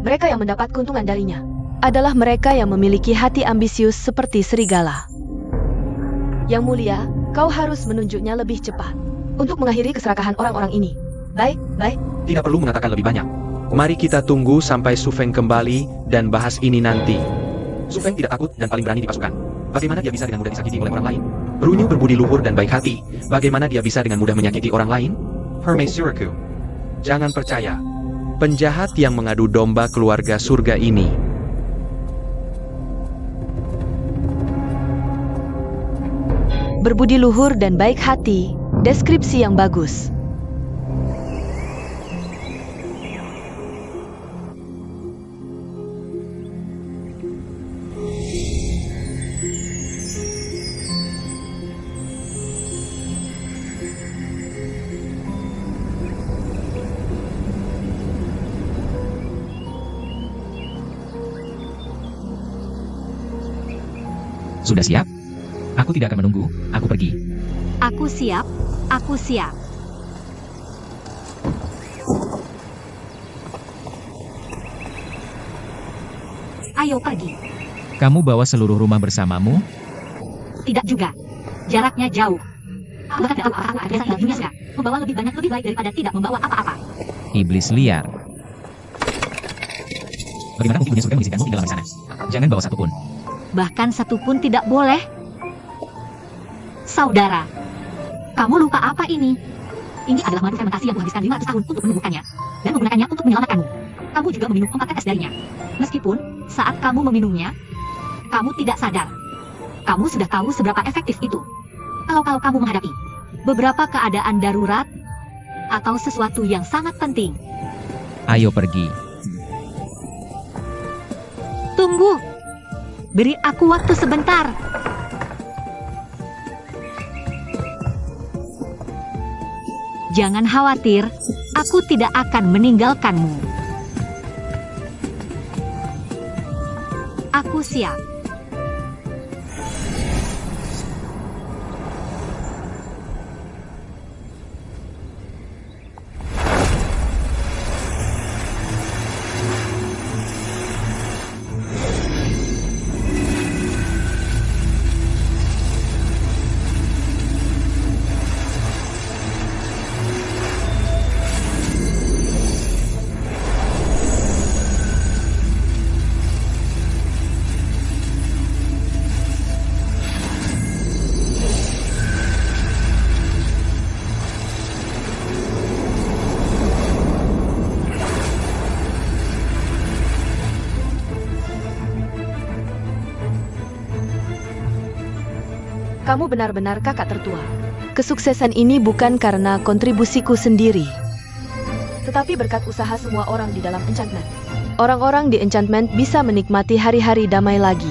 Mereka yang mendapat keuntungan darinya adalah mereka yang memiliki hati ambisius seperti serigala. Yang Mulia, kau harus menunjuknya lebih cepat untuk mengakhiri keserakahan orang-orang ini. Baik. Tidak perlu mengatakan lebih banyak. Mari kita tunggu sampai Su Feng kembali dan bahas ini nanti. Su Feng tidak takut dan paling berani di pasukan. Bagaimana dia bisa dengan mudah disakiti oleh orang lain? Runyu berbudi luhur dan baik hati. Bagaimana dia bisa dengan mudah menyakiti orang lain? Permaisuriku. Jangan percaya. Penjahat yang mengadu domba keluarga surga ini. Berbudi luhur dan baik hati, deskripsi yang bagus. Sudah siap? Aku tidak akan menunggu, aku pergi. Aku siap. Ayo pergi. Kamu bawa seluruh rumah bersamamu? Tidak juga. Jaraknya jauh. Aku bahkan tidak tahu apakah aku akan biasa tinggal di dunia surga. Membawa lebih banyak lebih baik daripada tidak membawa apa-apa. Iblis liar. Bagaimana mungkin dunia surga mengizinkanmu tinggal di sana? Jangan bawa satupun. Bahkan satu pun tidak boleh. Saudara, kamu lupa apa ini? Ini adalah madu fermentasi yang kuhabiskan 500 tahun untuk menemukannya dan menggunakannya untuk menyelamatkanmu. Kamu juga meminum 4 tetes darinya. Meskipun saat kamu meminumnya, kamu tidak sadar. Kamu sudah tahu seberapa efektif itu. Kalau kamu menghadapi beberapa keadaan darurat atau sesuatu yang sangat penting. Ayo pergi. Tunggu. Beri aku waktu sebentar. Jangan khawatir, aku tidak akan meninggalkanmu. Aku siap. Kamu benar-benar kakak tertua. Kesuksesan ini bukan karena kontribusiku sendiri, tetapi berkat usaha semua orang di dalam enchantment. Orang-orang di enchantment bisa menikmati hari-hari damai lagi.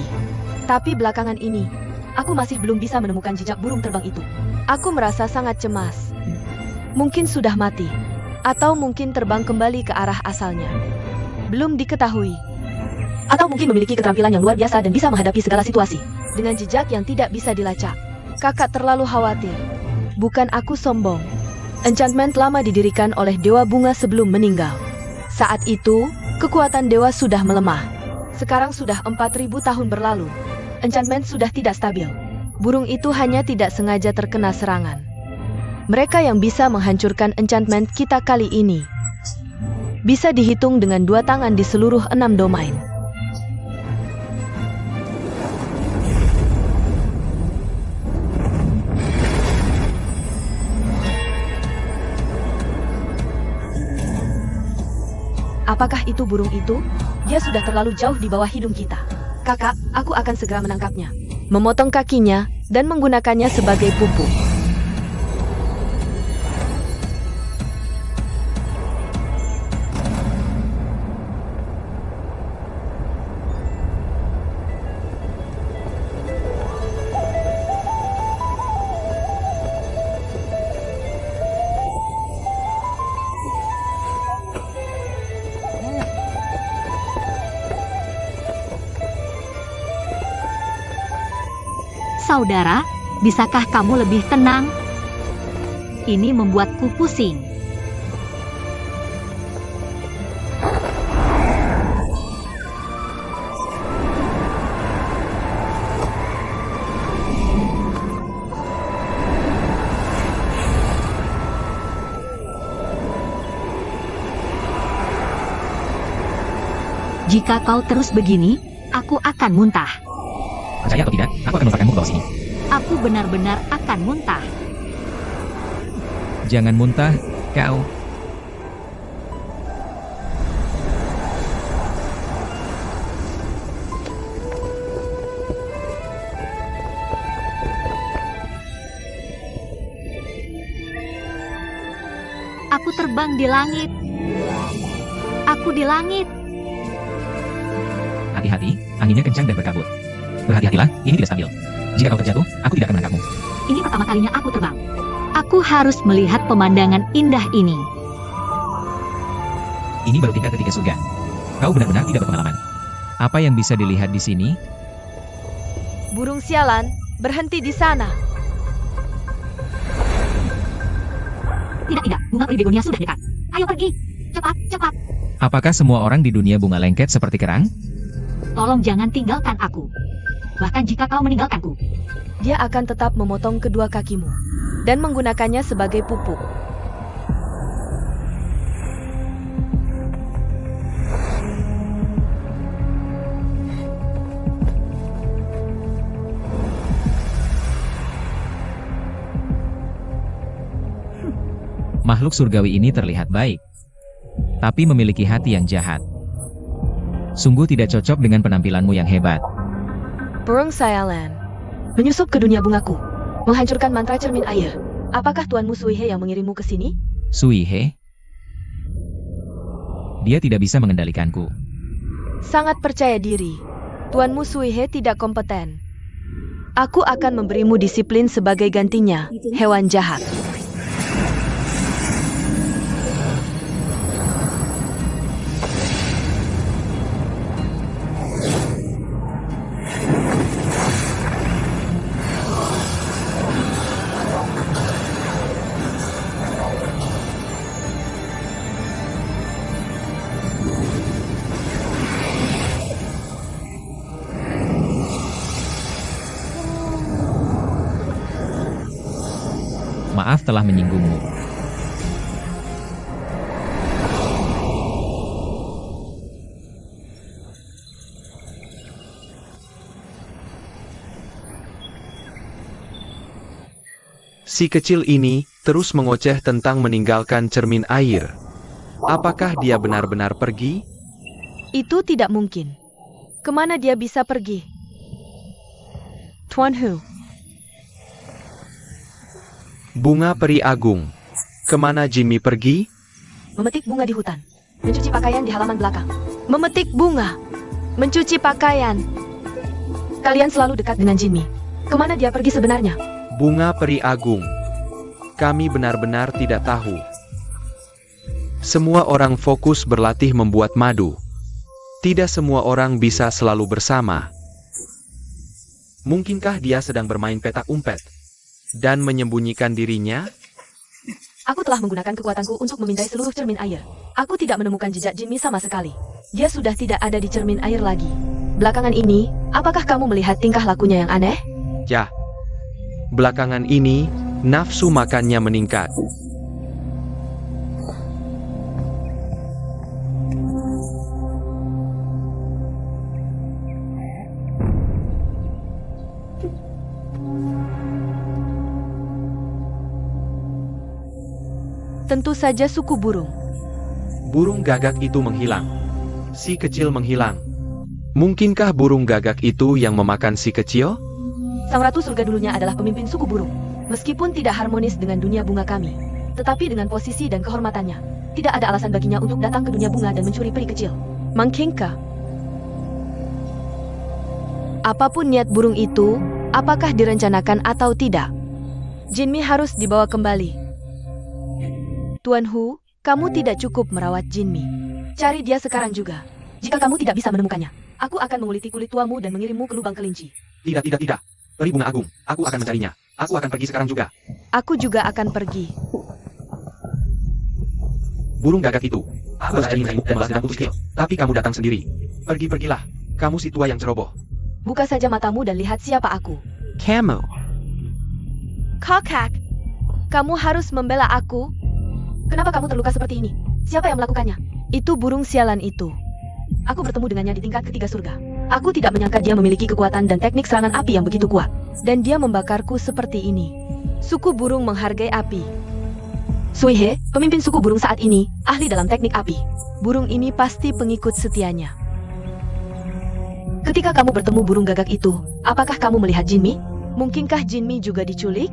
Tapi belakangan ini, aku masih belum bisa menemukan jejak burung terbang itu. Aku merasa sangat cemas. Mungkin sudah mati, atau mungkin terbang kembali ke arah asalnya. Belum diketahui. Atau mungkin memiliki keterampilan yang luar biasa dan bisa menghadapi segala situasi dengan jejak yang tidak bisa dilacak. Kakak terlalu khawatir. Bukan aku sombong. Enchantment lama didirikan oleh Dewa Bunga sebelum meninggal. Saat itu, kekuatan dewa sudah melemah. Sekarang sudah 4.000 tahun berlalu. Enchantment sudah tidak stabil. Burung itu hanya tidak sengaja terkena serangan. Mereka yang bisa menghancurkan enchantment kita kali ini bisa dihitung dengan 2 tangan di seluruh 6 domain. Apakah itu burung itu? Dia sudah terlalu jauh di bawah hidung kita. Kakak, aku akan segera menangkapnya. Memotong kakinya dan menggunakannya sebagai pupuk. Saudara, bisakah kamu lebih tenang? Ini membuatku pusing. Jika kau terus begini, aku akan muntah. Percaya atau tidak, aku akan melemparkanmu ke bawah sini. Aku benar-benar akan muntah. Jangan muntah, kau. Aku terbang di langit. Aku di langit. Hati-hati, anginnya kencang dan berkabut. Berhati-hatilah, ini tidak stabil. Jika kau terjatuh, aku tidak akan menangkapmu. Ini pertama kalinya aku terbang. Aku harus melihat pemandangan indah ini. Ini baru tingkat ketiga surga. Kau benar-benar tidak berpengalaman. Apa yang bisa dilihat di sini? Burung sialan, berhenti di sana. Tidak, bunga peri begonia sudah dekat. Ayo pergi, cepat, cepat. Apakah semua orang di dunia bunga lengket seperti kerang? Tolong jangan tinggalkan aku. Bahkan jika kau meninggalkanku, Dia akan tetap memotong kedua kakimu dan menggunakannya sebagai pupuk. Makhluk surgawi ini terlihat baik, tapi memiliki hati yang jahat. Sungguh tidak cocok dengan penampilanmu yang hebat. Burung Sialan menyusup ke dunia bungaku, menghancurkan mantra cermin air. Apakah Tuanmu Suihe yang mengirimmu ke sini? Suihe? Dia tidak bisa mengendalikanku. Sangat percaya diri. Tuanmu Suihe tidak kompeten. Aku akan memberimu disiplin sebagai gantinya, hewan jahat. Maaf telah menyinggungmu. Si kecil ini terus mengoceh tentang meninggalkan cermin air. Apakah dia benar-benar pergi? Itu tidak mungkin. Kemana dia bisa pergi? Tuan Hu, Bunga peri agung. Kemana Jimmy pergi? memetik bunga di hutan, mencuci pakaian di halaman belakang. Memetik bunga, mencuci pakaian. Kalian selalu dekat dengan Jimmy. Kemana dia pergi sebenarnya? Bunga peri agung. Kami benar-benar tidak tahu. Semua orang fokus berlatih membuat madu. Tidak semua orang bisa selalu bersama. Mungkinkah dia sedang bermain petak umpet dan menyembunyikan dirinya? Aku telah menggunakan kekuatanku untuk memintai seluruh cermin air. Aku tidak menemukan jejak Jimmy sama sekali. Dia sudah tidak ada di cermin air lagi. Belakangan ini, apakah kamu melihat tingkah lakunya yang aneh? Ya. Belakangan ini, nafsu makannya meningkat. Tentu saja suku burung. Burung gagak itu menghilang. Si kecil menghilang. Mungkinkah burung gagak itu yang memakan si kecil? Sang Ratu Surga dulunya adalah pemimpin suku burung. Meskipun tidak harmonis dengan dunia bunga kami, tetapi dengan posisi dan kehormatannya, tidak ada alasan baginya untuk datang ke dunia bunga dan mencuri peri kecil. Mangkingka. Apapun niat burung itu, apakah direncanakan atau tidak, Jinmi harus dibawa kembali. Tuan Hu, kamu tidak cukup merawat Jinmi. Cari dia sekarang juga. Jika kamu tidak bisa menemukannya, aku akan menguliti kulit tuamu dan mengirimmu ke lubang kelinci. Tidak. Peri bunga agung. Aku akan mencarinya. Aku akan pergi sekarang juga. Aku juga akan pergi. Burung gagak itu. Aku harus cari dan balas dendamku kecil. Tapi kamu datang sendiri. Pergilah. Kamu si tua yang ceroboh. Buka saja matamu dan lihat siapa aku. Kamu. Kokak, kamu harus membela aku. Kenapa kamu terluka seperti ini? Siapa yang melakukannya? Itu burung sialan itu. Aku bertemu dengannya di tingkat ketiga surga. Aku tidak menyangka dia memiliki kekuatan dan teknik serangan api yang begitu kuat. Dan dia membakarku seperti ini. Suku burung menghargai api. Suihe, pemimpin suku burung saat ini, ahli dalam teknik api. Burung ini pasti pengikut setianya. Ketika kamu bertemu burung gagak itu, apakah kamu melihat Jinmi? Mungkinkah Jinmi juga diculik?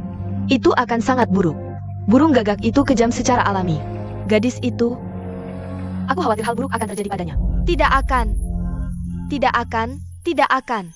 Itu akan sangat buruk. Burung gagak itu kejam secara alami. Gadis itu, aku khawatir hal buruk akan terjadi padanya. Tidak akan. Tidak akan. Tidak akan.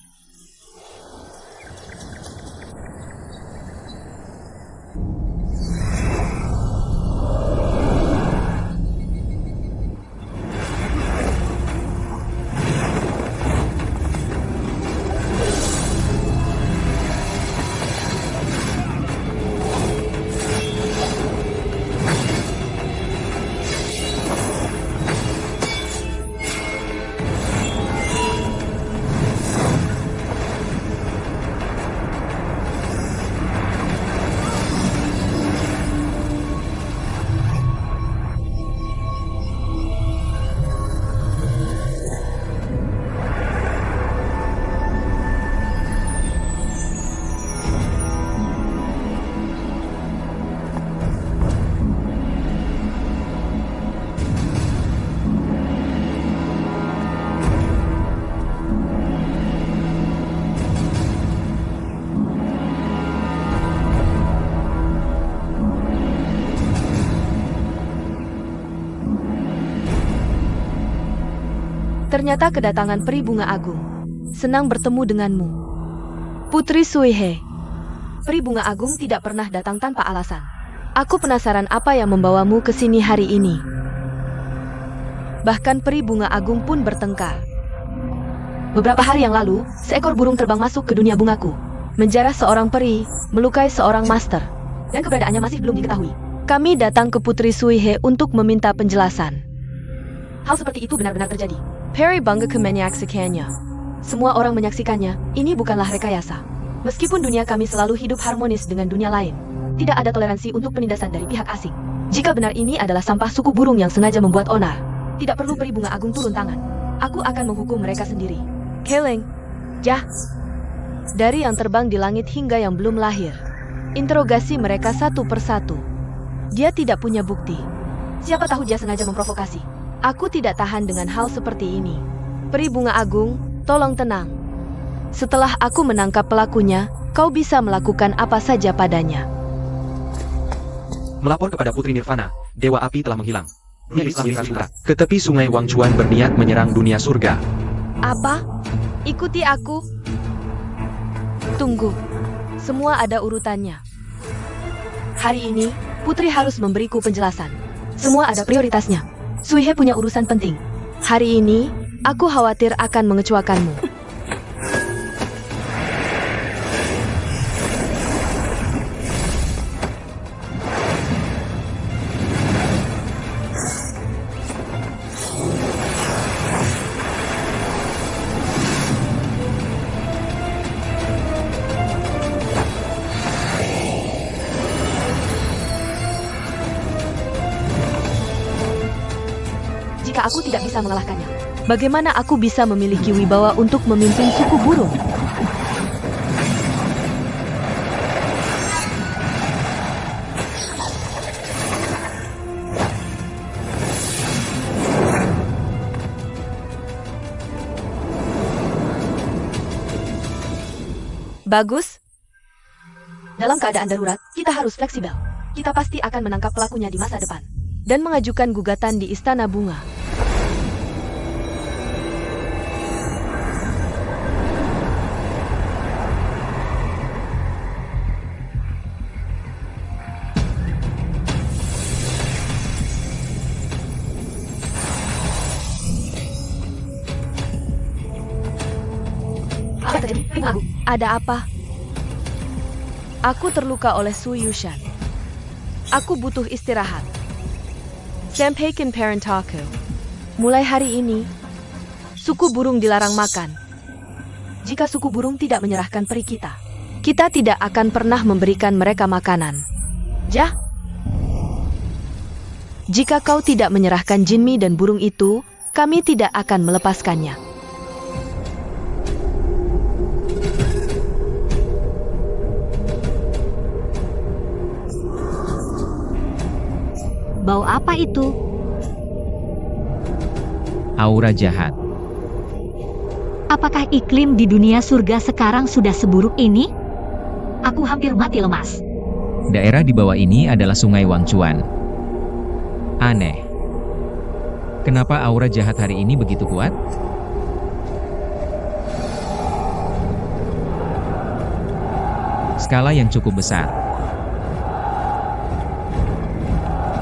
Ternyata kedatangan peri bunga agung. Senang bertemu denganmu. Putri Suihe. Peri bunga agung tidak pernah datang tanpa alasan. Aku penasaran apa yang membawamu ke sini hari ini. Bahkan peri bunga agung pun bertengkar. Beberapa hari yang lalu, seekor burung terbang masuk ke dunia bungaku. Menjarah seorang peri, melukai seorang master. Dan keberadaannya masih belum diketahui. Kami datang ke Putri Suihe untuk meminta penjelasan. Hal seperti itu benar-benar terjadi. Peri bangga menyaksikannya. Semua orang menyaksikannya, ini bukanlah rekayasa. Meskipun dunia kami selalu hidup harmonis dengan dunia lain, tidak ada toleransi untuk penindasan dari pihak asing. Jika benar ini adalah sampah suku burung yang sengaja membuat onar, tidak perlu peri bunga agung turun tangan. Aku akan menghukum mereka sendiri. Keleng, Jah. Dari yang terbang di langit hingga yang belum lahir. Interogasi mereka satu persatu. Dia tidak punya bukti. Siapa tahu dia sengaja memprovokasi. Aku tidak tahan dengan hal seperti ini. Peri bunga agung, tolong tenang. Setelah aku menangkap pelakunya, kau bisa melakukan apa saja padanya. Melapor kepada Putri Nirvana, Dewa Api telah menghilang. Ke tepi sungai Wangchuan berniat menyerang dunia surga. Apa? Ikuti aku. Tunggu. Semua ada urutannya. Hari ini, Putri harus memberiku penjelasan. Semua ada prioritasnya. Suihe punya urusan penting. Hari ini, aku khawatir akan mengecewakanmu. Jika aku tidak bisa mengalahkannya, bagaimana aku bisa memiliki wibawa untuk memimpin suku burung? Bagus. Dalam keadaan darurat, kita harus fleksibel. Kita pasti akan menangkap pelakunya di masa depan dan mengajukan gugatan di Istana Bunga. Apa terjadi? Ada apa? Aku terluka oleh Su Yushan. Aku butuh istirahat. Sampaikan parentaku. Mulai hari ini, suku burung dilarang makan. Jika suku burung tidak menyerahkan peri kita, kita tidak akan pernah memberikan mereka makanan. Jah? Jika kau tidak menyerahkan Jinmi dan burung itu, kami tidak akan melepaskannya. Bau apa itu? Aura jahat. Apakah iklim di dunia surga sekarang sudah seburuk ini? Aku hampir mati lemas. Daerah di bawah ini adalah sungai Wangchuan. Aneh. Kenapa aura jahat hari ini begitu kuat? Skala yang cukup besar.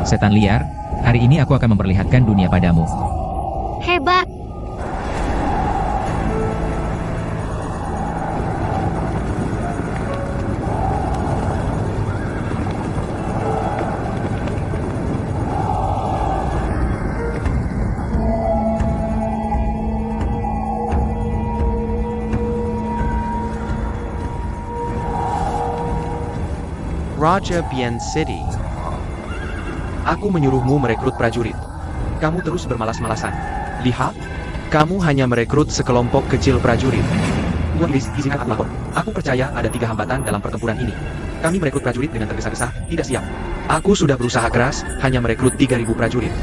Setan liar, hari ini aku akan memperlihatkan dunia padamu. Hebat! Raja Bien City. Aku menyuruhmu merekrut prajurit. Kamu terus bermalas-malasan. Lihat, kamu hanya merekrut sekelompok kecil prajurit. Tuan Iblis, izinkan aku lapor. Aku percaya ada 3 hambatan dalam pertempuran ini. Kami merekrut prajurit dengan tergesa-gesa, tidak siap. Aku sudah berusaha keras, hanya merekrut 3.000 prajurit.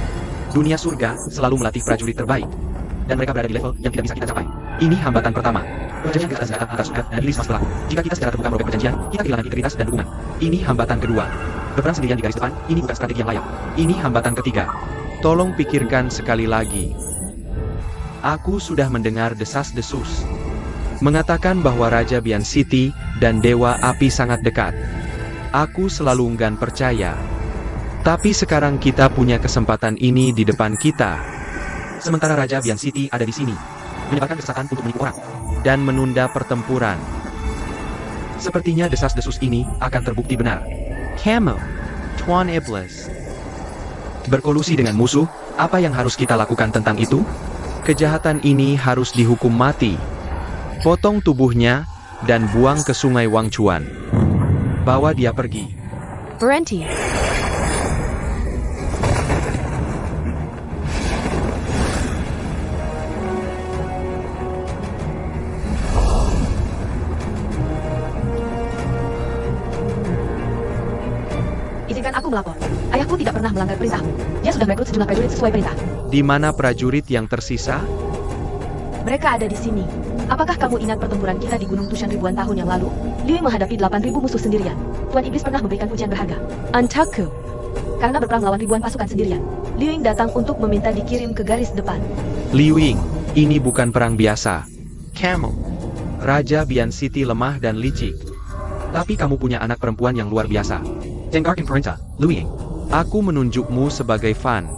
Dunia surga selalu melatih prajurit terbaik. Dan mereka berada di level yang tidak bisa kita capai. Ini hambatan pertama. Perjanjian kita senjata antara surga dan iblis masih berlaku. Jika kita secara terbuka merobek perjanjian, kita kehilangan integritas dan dukungan. Ini hambatan kedua. Berperang sendirian di garis depan, ini bukan strategi yang layak. Ini hambatan ketiga. Tolong pikirkan sekali lagi. Aku sudah mendengar desas-desus mengatakan bahwa Raja Bian City dan Dewa Api sangat dekat. Aku selalu enggan percaya. Tapi sekarang kita punya kesempatan ini di depan kita. Sementara Raja Bian City ada di sini, menyebarkan kesesakan untuk menipu orang dan menunda pertempuran. Sepertinya desas-desus ini akan terbukti benar. Kamu, Tuan Iblis. Berkolusi dengan musuh, apa yang harus kita lakukan tentang itu? Kejahatan ini harus dihukum mati. Potong tubuhnya dan buang ke sungai Wangchuan. Bawa dia pergi. Berhenti. Izinkan aku melapor. Ayahku tidak pernah melanggar perintahmu. Dia sudah merekrut sejumlah prajurit sesuai perintah. Di mana prajurit yang tersisa? Mereka ada di sini. Apakah kamu ingat pertempuran kita di Gunung Tushan ribuan tahun yang lalu? Liu Ying menghadapi 8.000 musuh sendirian. Tuan Iblis pernah memberikan pujian berharga. Antaku. Karena berperang melawan ribuan pasukan sendirian, Liu Ying datang untuk meminta dikirim ke garis depan. Liu Ying, ini bukan perang biasa. Kamu. Raja Bian City lemah dan licik. Tapi kamu punya anak perempuan yang luar biasa. Dengarkan perintah, Liu Ying. Aku menunjukmu sebagai fan.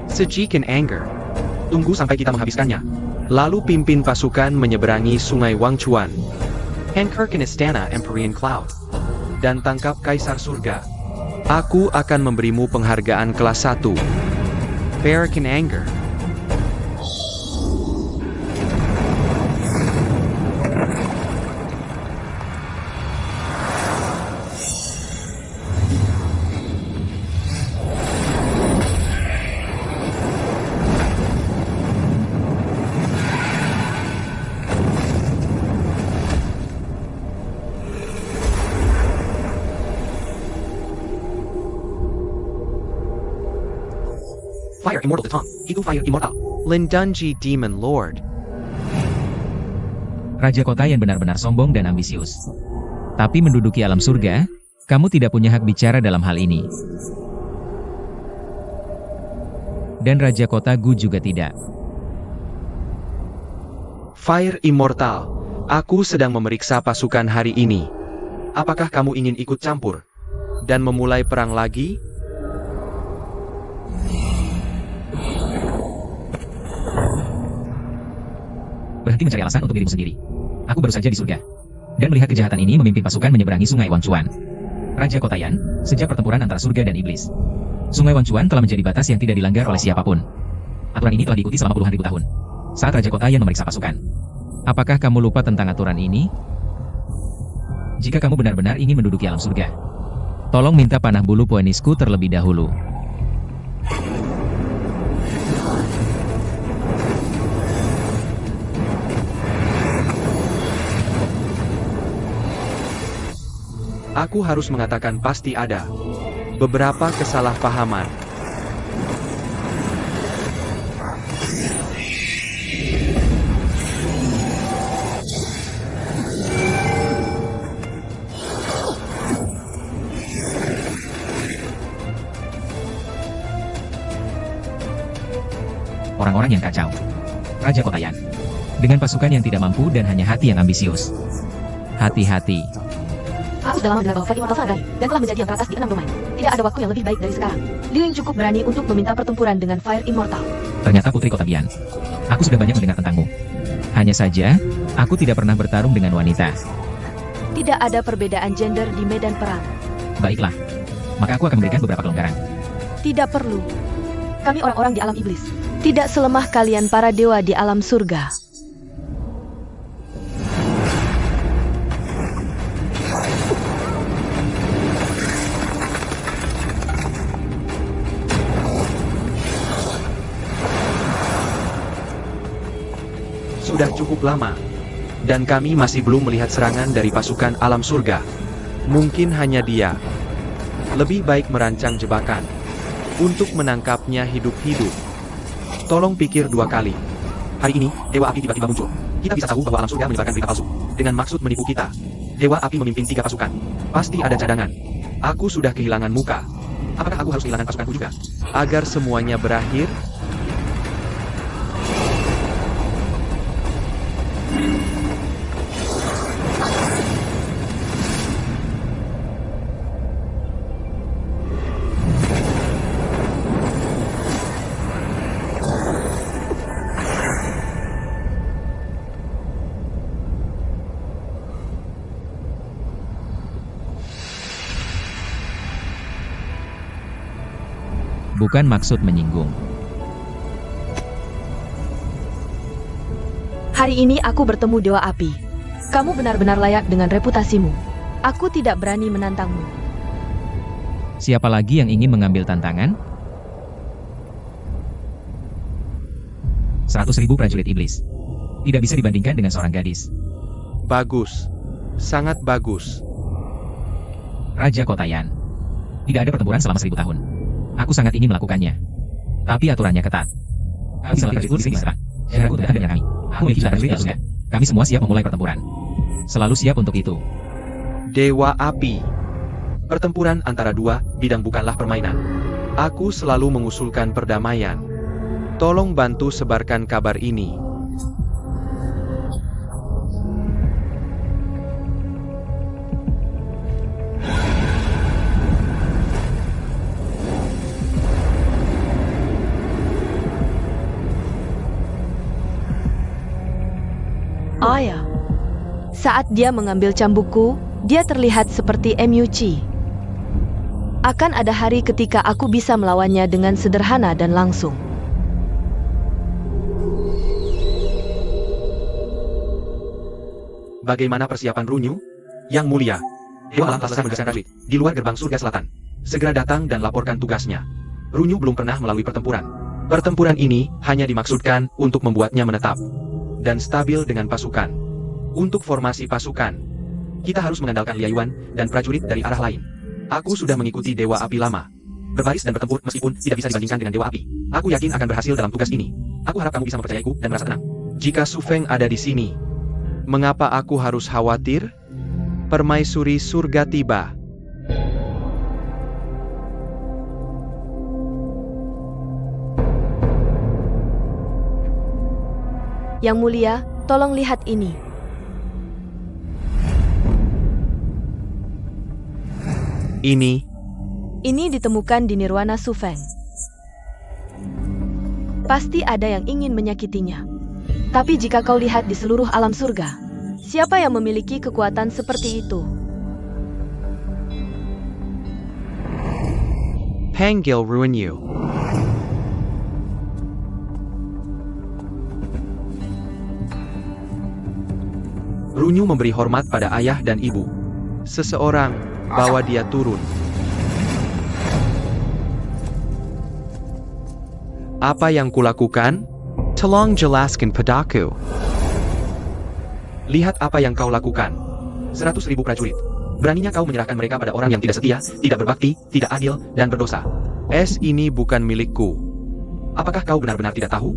Sejikan anger. Tunggu sampai kita menghabiskannya. Lalu pimpin pasukan menyeberangi sungai Wangchuan. Hankarkan Istana Empyrean Cloud. Dan tangkap Kaisar Surga. Aku akan memberimu penghargaan kelas 1. Bearkan anger. Fire Immortal Detong. Itu Fire Immortal. Lindunji Demon Lord. Raja kota yang benar-benar sombong dan ambisius. Tapi menduduki alam surga, kamu tidak punya hak bicara dalam hal ini. Dan Raja kota Gu juga tidak. Fire Immortal. Aku sedang memeriksa pasukan hari ini. Apakah kamu ingin ikut campur? Dan memulai perang lagi? Berhenti mencari alasan untuk dirimu sendiri. Aku baru saja di surga. Dan melihat kejahatan ini memimpin pasukan menyeberangi sungai Wangchuan. Raja kota Yan, sejak pertempuran antara surga dan iblis. Sungai Wangchuan telah menjadi batas yang tidak dilanggar oleh siapapun. Aturan ini telah diikuti selama puluhan ribu tahun. Saat Raja kota Yan memeriksa pasukan. Apakah kamu lupa tentang aturan ini? Jika kamu benar-benar ingin menduduki alam surga, tolong minta panah bulu poenisku terlebih dahulu. Aku harus mengatakan pasti ada beberapa kesalahpahaman. Orang-orang yang kacau. Raja kota Yan. Dengan pasukan yang tidak mampu dan hanya hati yang ambisius. Hati-hati. Aku sudah lama mendengar bahwa Fire Immortal sangat berani dan telah menjadi yang teratas di 6 domain. Tidak ada waktu yang lebih baik dari sekarang. Liu Ying cukup berani untuk meminta pertempuran dengan Fire Immortal. Ternyata Putri Kota Bian. Aku sudah banyak mendengar tentangmu. Hanya saja, aku tidak pernah bertarung dengan wanita. Tidak ada perbedaan gender di medan perang. Baiklah. Maka aku akan memberikan beberapa kelonggaran. Tidak perlu. Kami orang-orang di alam iblis. Tidak selemah kalian para dewa di alam surga. Sudah cukup lama. Dan kami masih belum melihat serangan dari pasukan alam surga. Mungkin hanya dia. Lebih baik merancang jebakan. Untuk menangkapnya hidup-hidup. Tolong pikir 2 kali. Hari ini, Dewa Api tiba-tiba muncul. Kita bisa tahu bahwa alam surga menyebarkan berita palsu. Dengan maksud menipu kita. Dewa Api memimpin 3 pasukan. Pasti ada cadangan. Aku sudah kehilangan muka. Apakah aku harus kehilangan pasukanku juga? Agar semuanya berakhir, Bukan maksud menyinggung. Hari ini aku bertemu Dewa Api. Kamu benar-benar layak dengan reputasimu. Aku tidak berani menantangmu. Siapa lagi yang ingin mengambil tantangan? 100.000 prajurit iblis. Tidak bisa dibandingkan dengan seorang gadis. Bagus. Sangat bagus. Raja Kotayan. Tidak ada pertempuran selama 1000 tahun. Aku sangat ingin melakukannya. Tapi aturannya ketat. Kami sebagai prajurit iblis diserang. Syaratku tidak ada dengan kami. Aku memiliki prajurit yang sudah. Kami semua siap memulai pertempuran. Selalu siap untuk itu. Dewa Api. Pertempuran antara dua bidang bukanlah permainan. Aku selalu mengusulkan perdamaian. Tolong bantu sebarkan kabar ini. Oh ya. Saat dia mengambil cambukku, dia terlihat seperti MUC. Akan ada hari ketika aku bisa melawannya dengan sederhana dan langsung. Bagaimana persiapan Runyu? Yang mulia, Dewa Alam telah selesai menugaskan prajurit di luar gerbang surga selatan. Segera datang dan laporkan tugasnya. Runyu belum pernah melalui pertempuran. Pertempuran ini hanya dimaksudkan untuk membuatnya menetap dan stabil dengan pasukan. Untuk formasi pasukan, kita harus mengandalkan Liayuan dan prajurit dari arah lain. Aku sudah mengikuti Dewa Api lama, berbaris dan bertempur meskipun tidak bisa dibandingkan dengan Dewa Api. Aku yakin akan berhasil dalam tugas ini. Aku harap kamu bisa mempercayaiku dan merasa tenang. Jika Su Feng ada di sini, mengapa aku harus khawatir? Permaisuri surga tiba. Yang mulia, tolong lihat ini. Ini ditemukan di Nirwana Su Feng. Pasti ada yang ingin menyakitinya. Tapi jika kau lihat di seluruh alam surga, siapa yang memiliki kekuatan seperti itu? Panggil Runyu. Runyu memberi hormat pada ayah dan ibu. Seseorang bawa dia turun. Apa yang kulakukan? Tolong jelaskan padaku. Lihat apa yang kau lakukan. 100.000 prajurit. Beraninya kau menyerahkan mereka pada orang yang tidak setia, tidak berbakti, tidak adil, dan berdosa. Ini bukan milikku. Apakah kau benar-benar tidak tahu?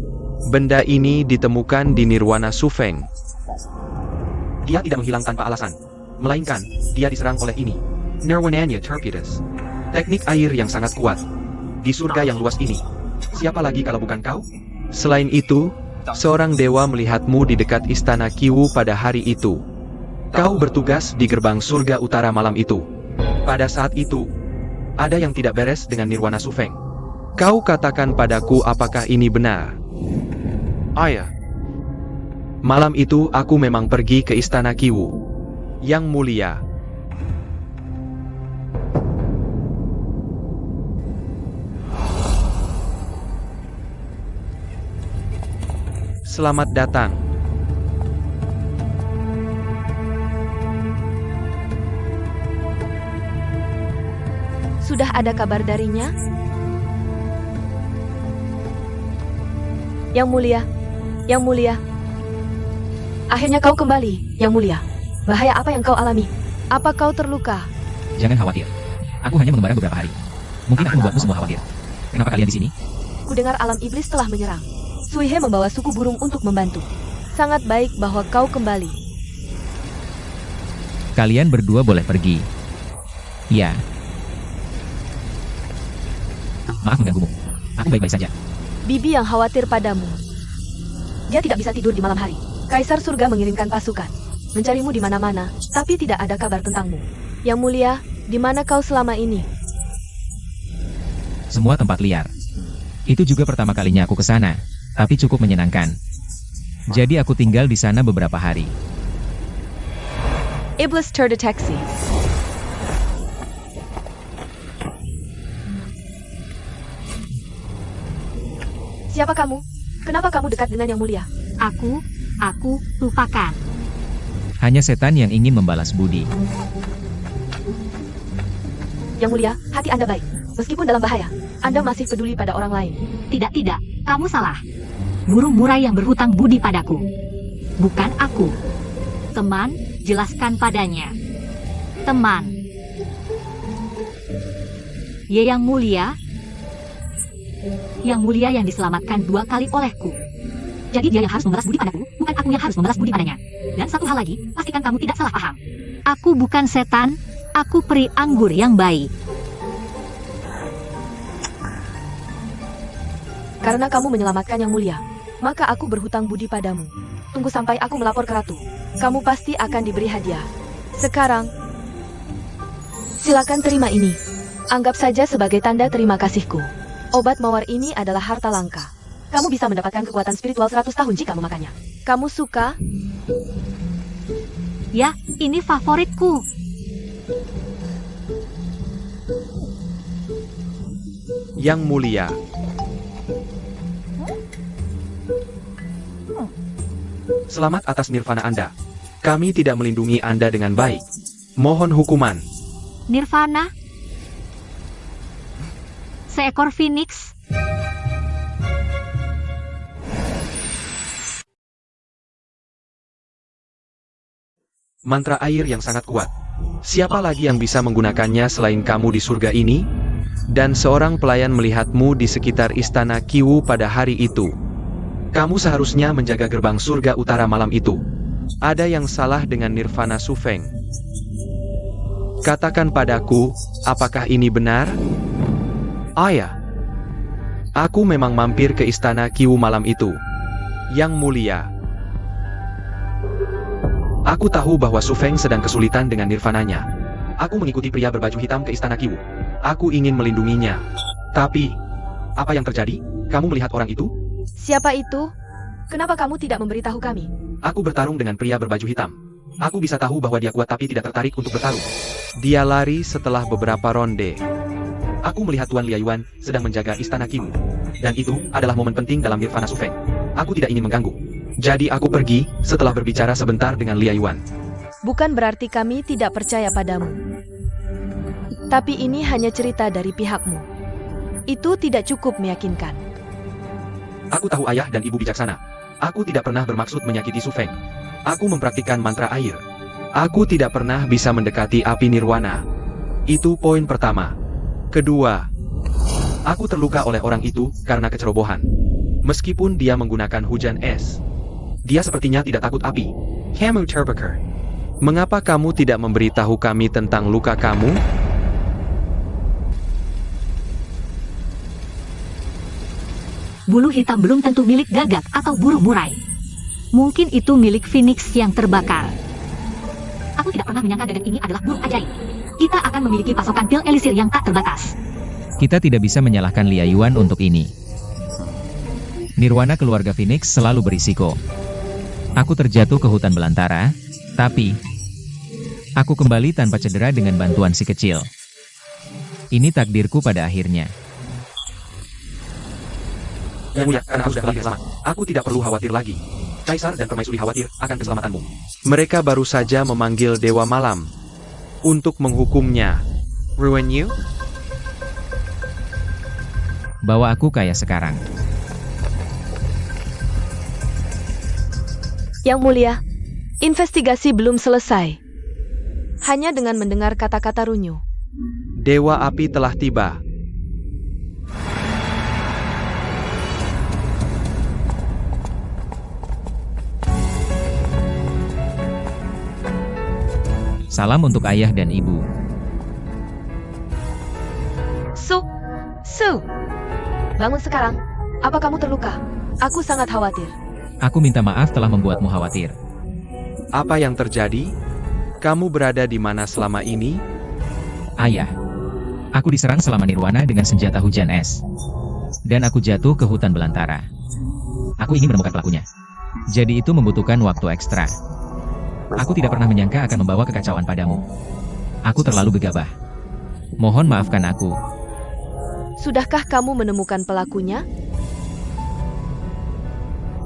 Benda ini ditemukan di Nirwana Su Feng. Dia tidak menghilang tanpa alasan, melainkan dia diserang oleh ini. Nirwananya Torpedos. Teknik air yang sangat kuat. Di surga yang luas ini, siapa lagi kalau bukan kau? Selain itu, seorang dewa melihatmu di dekat istana Qiwu pada hari itu. Kau bertugas di gerbang surga utara malam itu. Pada saat itu, ada yang tidak beres dengan Nirwana Su Feng. Kau katakan padaku apakah ini benar? Ayah. Malam itu aku memang pergi ke istana Qiwu. Yang mulia. Selamat datang. Sudah ada kabar darinya? Yang mulia. Akhirnya kau kembali, Yang Mulia. Bahaya apa yang kau alami? Apa kau terluka? Jangan khawatir. Aku hanya mengembara beberapa hari. Mungkin aku membuatmu semua khawatir. Kenapa kalian di sini? Kudengar alam iblis telah menyerang. Sui He membawa suku burung untuk membantu. Sangat baik bahwa kau kembali. Kalian berdua boleh pergi. Ya. Maaf mengganggumu. Aku baik-baik saja. Bibi yang khawatir padamu. Dia tidak bisa tidur di malam hari. Kaisar surga mengirimkan pasukan, mencarimu di mana-mana, tapi tidak ada kabar tentangmu. Yang mulia, di mana kau selama ini? Semua tempat liar. Itu juga pertama kalinya aku ke sana, tapi cukup menyenangkan. Jadi aku tinggal di sana beberapa hari. Iblis terdeteksi. Siapa kamu? Kenapa kamu dekat dengan Yang Mulia? Aku, lupakan. Hanya setan yang ingin membalas budi. Yang Mulia, hati Anda baik. Meskipun dalam bahaya, Anda masih peduli pada orang lain. Tidak, kamu salah. Burung murai yang berhutang budi padaku. Bukan aku. Teman, jelaskan padanya. Teman. Yang Mulia. Yang Mulia yang diselamatkan 2 kali olehku. Jadi dia yang harus membalas budi padaku, bukan aku yang harus membalas budi padanya. Dan satu hal lagi, pastikan kamu tidak salah paham. Aku bukan setan, aku peri anggur yang baik. Karena kamu menyelamatkan Yang Mulia, maka aku berhutang budi padamu. Tunggu sampai aku melapor ke Ratu. Kamu pasti akan diberi hadiah. Sekarang, silakan terima ini. Anggap saja sebagai tanda terima kasihku. Obat mawar ini adalah harta langka. Kamu bisa mendapatkan kekuatan spiritual 100 tahun jika memakannya. Kamu suka? Ya, ini favoritku. Yang Mulia. Selamat atas nirvana Anda. Kami tidak melindungi Anda dengan baik. Mohon hukuman. Nirvana? Seekor phoenix? Mantra air yang sangat kuat. Siapa lagi yang bisa menggunakannya selain kamu di surga ini? Dan seorang pelayan melihatmu di sekitar istana Qiwu pada hari itu. Kamu seharusnya menjaga gerbang surga utara malam itu. Ada yang salah dengan nirvana Su Feng. Katakan padaku, apakah ini benar? Ayah. Aku memang mampir ke istana Qiwu malam itu. Yang Mulia. Aku tahu bahwa Su Feng sedang kesulitan dengan nirvananya. Aku mengikuti pria berbaju hitam ke istana Qiwu. Aku ingin melindunginya. Tapi, apa yang terjadi? Kamu melihat orang itu? Siapa itu? Kenapa kamu tidak memberitahu kami? Aku bertarung dengan pria berbaju hitam. Aku bisa tahu bahwa dia kuat tapi tidak tertarik untuk bertarung. Dia lari setelah beberapa ronde. Aku melihat Tuan Liayuan sedang menjaga istana Qiwu. Dan itu adalah momen penting dalam nirvana Su Feng. Aku tidak ingin mengganggu. Jadi aku pergi setelah berbicara sebentar dengan Liayuan. Bukan berarti kami tidak percaya padamu. Tapi ini hanya cerita dari pihakmu. Itu tidak cukup meyakinkan. Aku tahu ayah dan ibu bijaksana. Aku tidak pernah bermaksud menyakiti Su Feng. Aku mempraktikkan mantra air. Aku tidak pernah bisa mendekati api nirwana. Itu poin pertama. Kedua, aku terluka oleh orang itu karena kecerobohan. Meskipun dia menggunakan hujan es. Dia sepertinya tidak takut api. Kamu terbakar. Mengapa kamu tidak memberitahu kami tentang luka kamu? Bulu hitam belum tentu milik gagak atau burung murai. Mungkin itu milik phoenix yang terbakar. Aku tidak pernah menyangka gagak ini adalah burung ajaib. Kita akan memiliki pasokan pil elisir yang tak terbatas. Kita tidak bisa menyalahkan Liayuan untuk ini. Nirwana keluarga Phoenix selalu berisiko. Aku terjatuh ke hutan belantara, tapi aku kembali tanpa cedera dengan bantuan si kecil. Ini takdirku pada akhirnya. Yang Mulia, karena aku sudah kembali selamat. Aku tidak perlu khawatir lagi. Kaisar dan Permaisuri khawatir akan keselamatanmu. Mereka baru saja memanggil Dewa Malam untuk menghukumnya. Ruin you? Bawa aku kayak sekarang. Yang Mulia, investigasi belum selesai. Hanya dengan mendengar kata-kata Runyu. Dewa Api telah tiba. Salam untuk ayah dan ibu. Su, bangun sekarang. Apa kamu terluka? Aku sangat khawatir. Aku minta maaf telah membuatmu khawatir. Apa yang terjadi? Kamu berada di mana selama ini? Ayah, aku diserang selama nirwana dengan senjata hujan es. Dan aku jatuh ke hutan belantara. Aku ingin menemukan pelakunya. Jadi itu membutuhkan waktu ekstra. Aku tidak pernah menyangka akan membawa kekacauan padamu. Aku terlalu gegabah. Mohon maafkan aku. Sudahkah kamu menemukan pelakunya?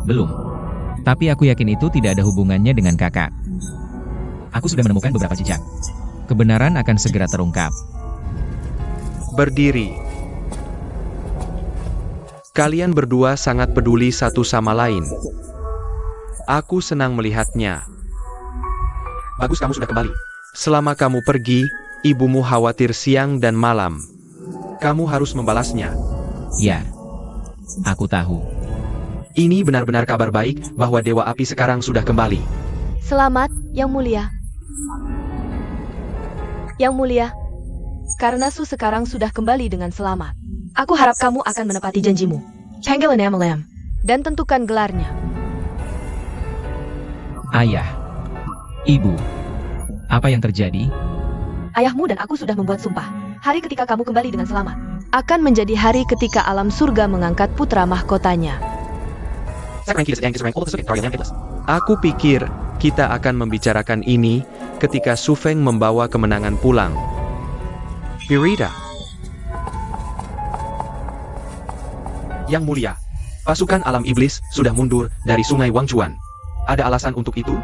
Belum. Tapi aku yakin itu tidak ada hubungannya dengan kakak. Aku sudah menemukan beberapa jejak. Kebenaran akan segera terungkap. Berdiri. Kalian berdua sangat peduli satu sama lain. Aku senang melihatnya. Bagus, kamu sudah kembali. Selama kamu pergi, ibumu khawatir siang dan malam. Kamu harus membalasnya. Ya, aku tahu. Ini benar-benar kabar baik bahwa Dewa Api sekarang sudah kembali. Selamat, Yang Mulia. Yang Mulia, karena Su sekarang sudah kembali dengan selamat. Aku harap kamu akan menepati janjimu. Panggil Enamelam dan tentukan gelarnya. Ayah. Ibu. Apa yang terjadi? Ayahmu dan aku sudah membuat sumpah. Hari ketika kamu kembali dengan selamat akan menjadi hari ketika alam surga mengangkat putra mahkotanya. Aku pikir kita akan membicarakan ini ketika Su Feng membawa kemenangan pulang. Birida. Yang Mulia, pasukan alam iblis sudah mundur dari Sungai Wangchuan. Ada alasan untuk itu?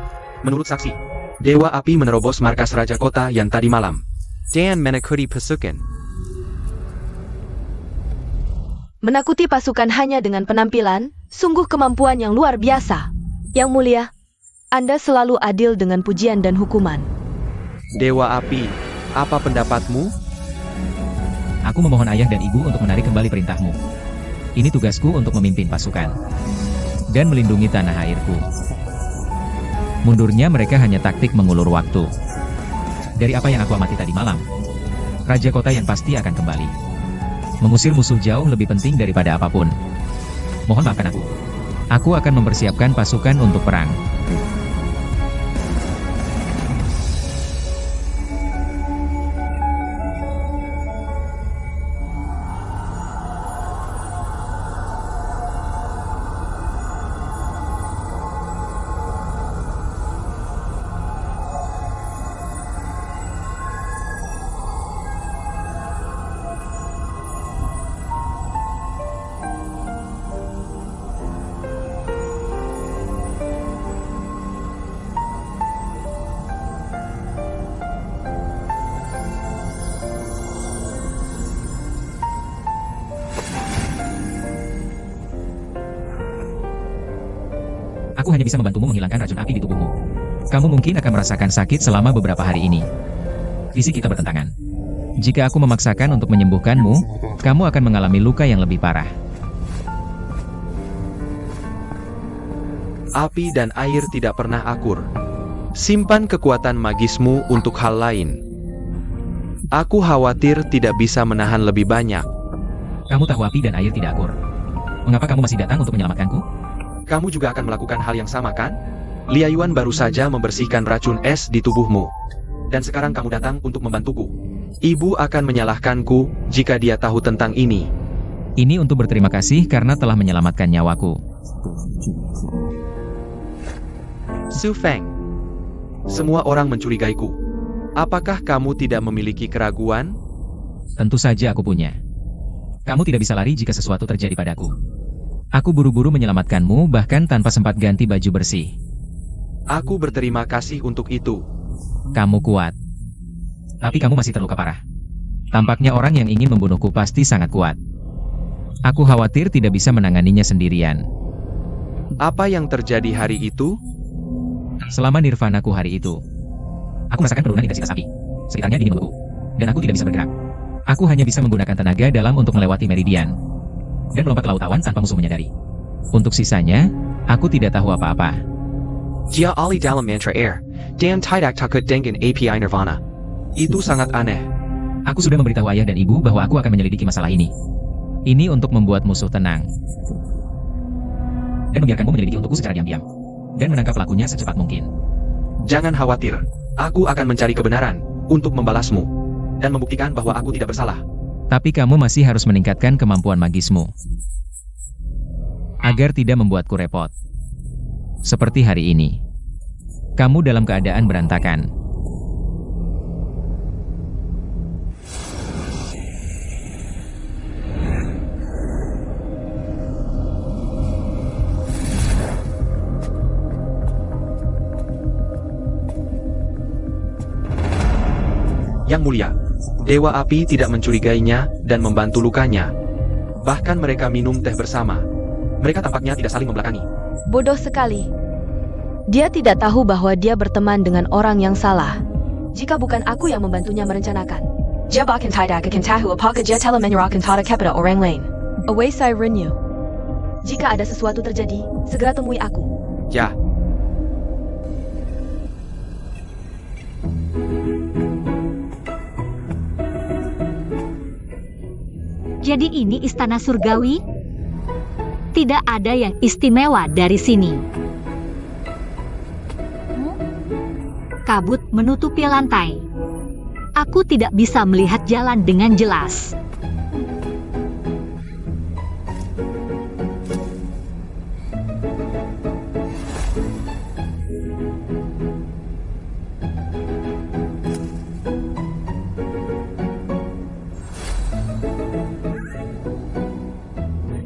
Menurut saksi, Dewa Api menerobos markas Raja Kota yang tadi malam. Dan menakuti pasukan. Menakuti pasukan hanya dengan penampilan, sungguh kemampuan yang luar biasa. Yang Mulia, Anda selalu adil dengan pujian dan hukuman. Dewa Api, apa pendapatmu? Aku memohon ayah dan ibu untuk menarik kembali perintahmu. Ini tugasku untuk memimpin pasukan. Dan melindungi tanah airku. Mundurnya mereka hanya taktik mengulur waktu. Dari apa yang aku amati tadi malam, Raja Kota yang pasti akan kembali. Mengusir musuh jauh lebih penting daripada apapun. Mohon maafkan aku. Aku akan mempersiapkan pasukan untuk perang. Aku hanya bisa membantumu menghilangkan racun api di tubuhmu. Kamu mungkin akan merasakan sakit selama beberapa hari ini. Visi kita bertentangan. Jika aku memaksakan untuk menyembuhkanmu, kamu akan mengalami luka yang lebih parah. Api dan air tidak pernah akur. Simpan kekuatan magismu untuk hal lain. Aku khawatir tidak bisa menahan lebih banyak. Kamu tahu api dan air tidak akur. Mengapa kamu masih datang untuk menyelamatkanku? Kamu juga akan melakukan hal yang sama, kan? Liayuan baru saja membersihkan racun es di tubuhmu. Dan sekarang kamu datang untuk membantuku. Ibu akan menyalahkanku jika dia tahu tentang ini. Ini untuk berterima kasih karena telah menyelamatkan nyawaku. Su Feng, semua orang mencurigaiku. Apakah kamu tidak memiliki keraguan? Tentu saja aku punya. Kamu tidak bisa lari jika sesuatu terjadi padaku. Aku buru-buru menyelamatkanmu bahkan tanpa sempat ganti baju bersih. Aku berterima kasih untuk itu. Kamu kuat. Tapi kamu masih terluka parah. Tampaknya orang yang ingin membunuhku pasti sangat kuat. Aku khawatir tidak bisa menanganinya sendirian. Apa yang terjadi hari itu? Selama nirvanaku hari itu, aku merasakan penurunan intensitas api. Sekitarnya dingin membeku. Dan aku tidak bisa bergerak. Aku hanya bisa menggunakan tenaga dalam untuk melewati meridian. Dan melompat ke laut awan tanpa musuh menyadari. Untuk sisanya, aku tidak tahu apa-apa. Jia Ali dalam mantra air, dan tidak takut dengan API Nirvana. Itu sangat aneh. Aku sudah memberitahu ayah dan ibu bahwa aku akan menyelidiki masalah ini. Ini untuk membuat musuh tenang. Dan membiarkanmu menyelidiki untukku secara diam-diam. Dan menangkap pelakunya secepat mungkin. Jangan khawatir, aku akan mencari kebenaran untuk membalasmu. Dan membuktikan bahwa aku tidak bersalah. Tapi kamu masih harus meningkatkan kemampuan magismu. Agar tidak membuatku repot. Seperti hari ini. Kamu dalam keadaan berantakan. Yang mulia, Dewa Api tidak mencurigainya dan membantu lukanya. Bahkan mereka minum teh bersama. Mereka tampaknya tidak saling membelakangi. Bodoh sekali. Dia tidak tahu bahwa dia berteman dengan orang yang salah. Jika bukan aku yang membantunya merencanakan. Dia bahkan tidak akan tahu apakah dia telah menyerahkan harta kepada orang lain. Away saya renew. Jika ada sesuatu terjadi, segera temui aku. Ya, Jadi ini istana surgawi? Tidak ada yang istimewa dari sini. Kabut menutupi lantai. Aku tidak bisa melihat jalan dengan jelas.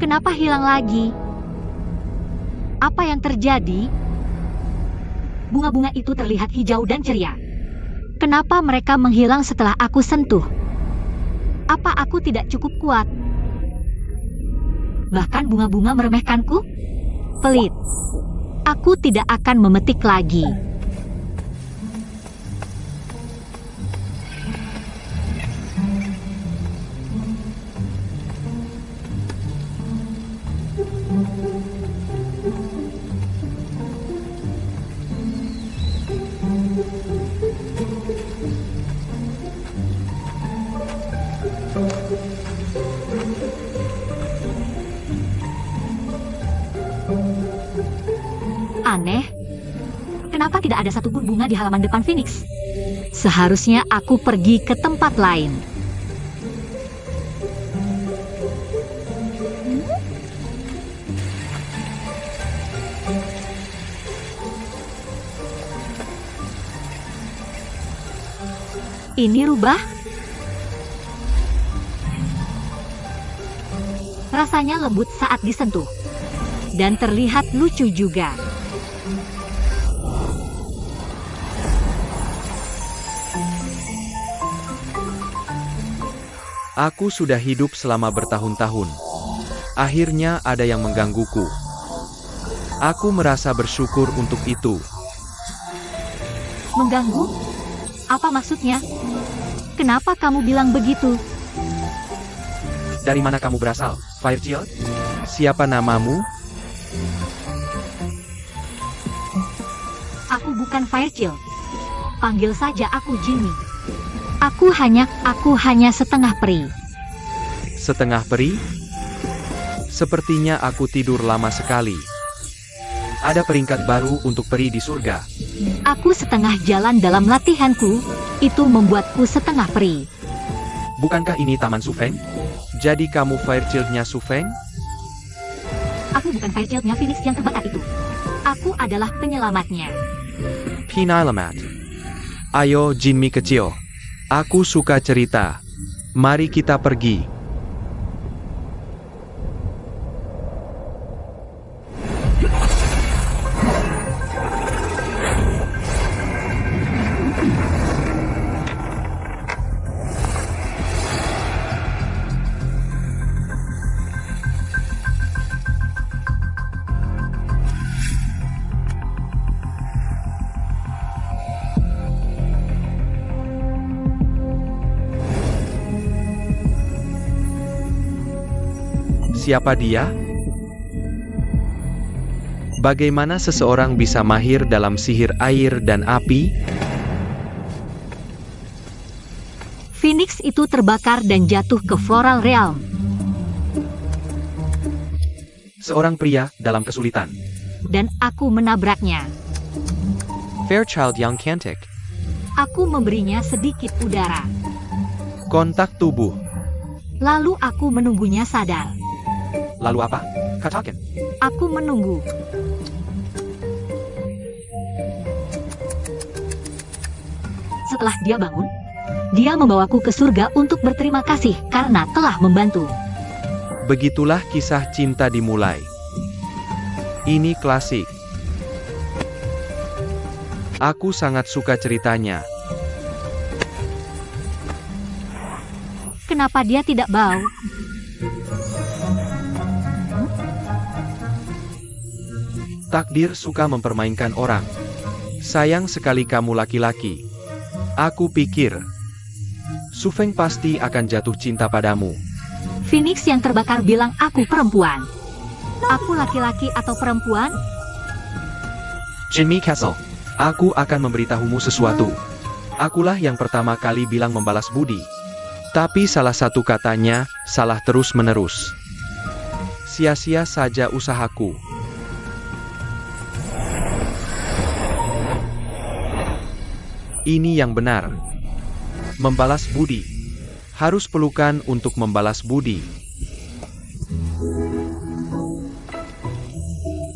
Kenapa hilang lagi? Apa yang terjadi? Bunga-bunga itu terlihat hijau dan ceria. Kenapa mereka menghilang setelah aku sentuh? Apa aku tidak cukup kuat? Bahkan bunga-bunga meremehkanku? Pelit. Aku tidak akan memetik lagi. Aneh, kenapa tidak ada satupun bunga di halaman depan Phoenix? Seharusnya aku pergi ke tempat lain. Ini rubah? Rasanya lembut saat disentuh. Dan terlihat lucu juga. aku sudah hidup selama bertahun-tahun. Akhirnya ada yang menggangguku. Aku merasa bersyukur untuk itu. Mengganggu? Apa maksudnya? Kenapa kamu bilang begitu? Dari mana kamu berasal, Firechild? Siapa namamu? Aku bukan Firechild. Panggil saja aku Jimmy. Aku hanya setengah peri. Setengah peri? Sepertinya aku tidur lama sekali. Ada peringkat baru untuk peri di surga. Aku setengah jalan dalam latihanku. Itu membuatku setengah peri. Bukankah ini Taman Sufeng? Jadi kamu Firechildnya Sufeng? Aku bukan Firechildnya Phoenix yang terbakar itu. Aku adalah penyelamatnya. Pinaalamat. Ayo Jinmi kecil. Aku suka cerita. Mari kita pergi. Siapa dia? Bagaimana seseorang bisa mahir dalam sihir air dan api? Phoenix itu terbakar dan jatuh ke Floral Realm. Seorang pria dalam kesulitan. Dan aku menabraknya. Fairchild yang cantik. Aku memberinya sedikit udara. Kontak tubuh. Lalu aku menunggunya sadar. Lalu apa? Katakan. Aku menunggu. Setelah dia bangun, dia membawaku ke surga untuk berterima kasih karena telah membantu. Begitulah kisah cinta dimulai. Ini klasik. Aku sangat suka ceritanya. Kenapa dia tidak bau? Takdir suka mempermainkan orang. Sayang sekali kamu laki-laki. Aku pikir Su Feng pasti akan jatuh cinta padamu. Phoenix yang terbakar bilang aku perempuan. Aku laki-laki atau perempuan? Jinmi Castle, aku akan memberitahumu sesuatu. Akulah yang pertama kali bilang membalas budi. Tapi salah satu katanya salah terus-menerus. Sia-sia saja usahaku. Ini yang benar. Membalas budi. Harus pelukan untuk membalas budi.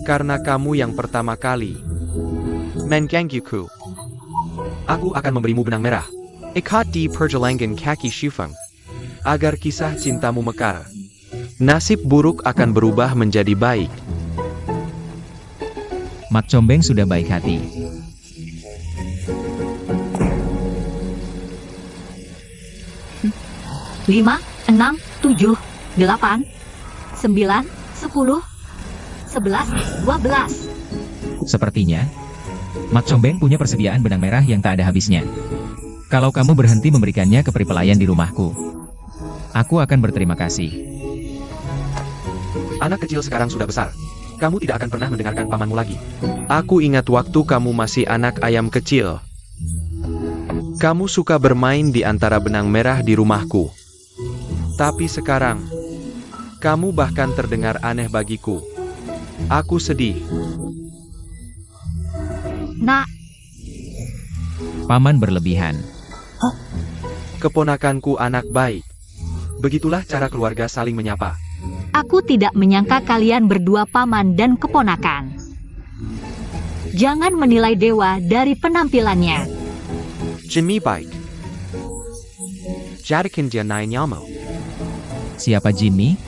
Karena kamu yang pertama kali. Menggangguku. Aku akan memberimu benang merah. Ikat di pergelangan kaki Shufeng. Agar kisah cintamu mekar. Nasib buruk akan berubah menjadi baik. Mak Combeng sudah baik hati. Lima, 6, 7, 8, 9, 10, 11, 12. Sepertinya, Mak Combeng punya persediaan benang merah yang tak ada habisnya. Kalau kamu berhenti memberikannya ke pelayan di rumahku, aku akan berterima kasih. Anak kecil sekarang sudah besar. Kamu tidak akan pernah mendengarkan pamanmu lagi. Aku ingat waktu kamu masih anak ayam kecil. Kamu suka bermain di antara benang merah di rumahku. Tapi sekarang, kamu bahkan terdengar aneh bagiku. Aku sedih. Nak, Paman berlebihan. Keponakanku anak baik. Begitulah cara keluarga saling menyapa. aku tidak menyangka kalian berdua paman dan keponakan. Jangan menilai dewa dari penampilannya. Jinmi baik. Jadikan dia nyamu. Siapa Jinmi?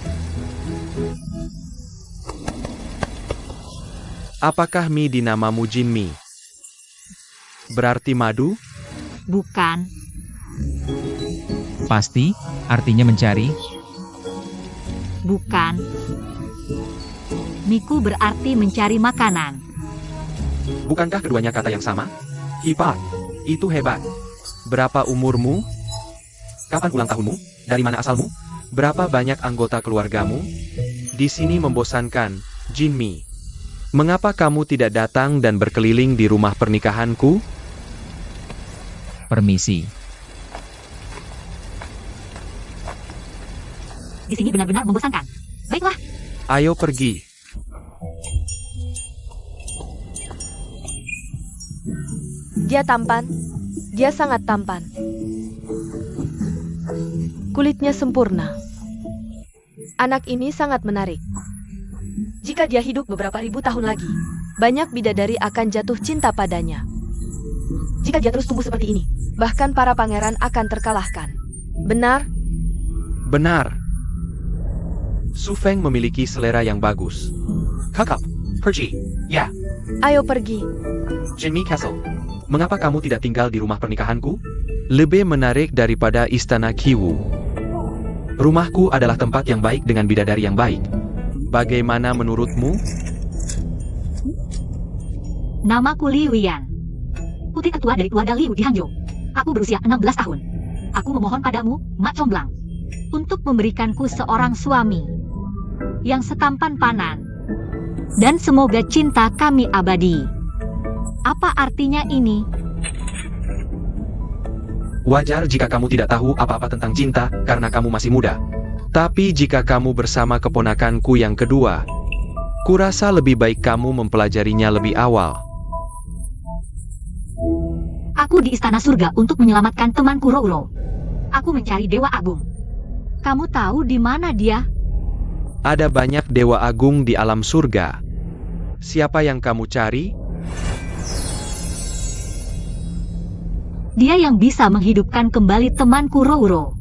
Apakah Mi dinamamu Jinmi? Berarti madu? Bukan. Pasti, artinya mencari. Bukan. Miku berarti mencari makanan. Bukankah keduanya kata yang sama? Hebat. Itu hebat. Berapa umurmu? Kapan ulang tahunmu? Dari mana asalmu? Berapa banyak anggota keluargamu? Di sini membosankan, Jinmi. Mengapa kamu tidak datang dan berkeliling di rumah pernikahanku? Permisi. Di sini benar-benar membosankan. Baiklah, Ayo pergi. Dia tampan. Dia sangat tampan. Kulitnya sempurna. Anak ini sangat menarik. Jika dia hidup beberapa ribu tahun lagi, banyak bidadari akan jatuh cinta padanya. Jika dia terus tumbuh seperti ini, bahkan para pangeran akan terkalahkan. Benar? Benar. Su Feng memiliki selera yang bagus. Kakak, pergi. Ya. Ayo pergi. Jinmi Castle. Mengapa kamu tidak tinggal di rumah pernikahanku? Lebih menarik daripada istana Kiwu. Rumahku adalah tempat yang baik dengan bidadari yang baik. Bagaimana menurutmu? namaku Liu Yan. Putri ketua dari keluarga Liu di Hangzhou. Aku berusia 16 tahun. Aku memohon padamu, Mak Comblang, untuk memberikanku seorang suami yang setampan Panan. Dan semoga cinta kami abadi. Apa artinya ini? Wajar jika kamu tidak tahu apa-apa tentang cinta karena kamu masih muda. Tapi jika kamu bersama keponakanku yang kedua, kurasa lebih baik kamu mempelajarinya lebih awal. Aku di istana surga untuk menyelamatkan temanku Rouro. Aku mencari Dewa Agung. Kamu tahu di mana dia? Ada banyak dewa agung di alam surga. Siapa yang kamu cari? Dia yang bisa menghidupkan kembali temanku Rouro.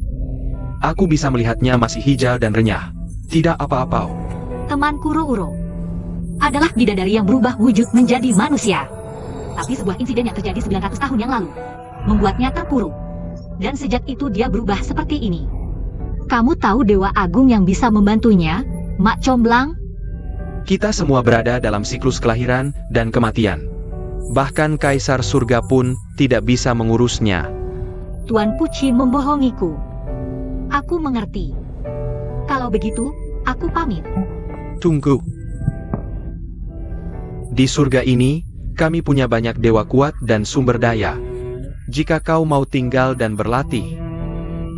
Aku bisa melihatnya masih hijau dan renyah. Tidak apa-apa. Temanku Rouro adalah bidadari yang berubah wujud menjadi manusia. Tapi sebuah insiden yang terjadi 900 tahun yang lalu membuatnya terpuruk. Dan sejak itu dia berubah seperti ini. Kamu tahu Dewa Agung yang bisa membantunya, Mak Comblang? Kita semua berada dalam siklus kelahiran dan kematian. Bahkan Kaisar Surga pun tidak bisa mengurusnya. Tuan Puci membohongiku. Aku mengerti. Kalau begitu, aku pamit. Tunggu. Di surga ini, kami punya banyak dewa kuat dan sumber daya. Jika kau mau tinggal dan berlatih,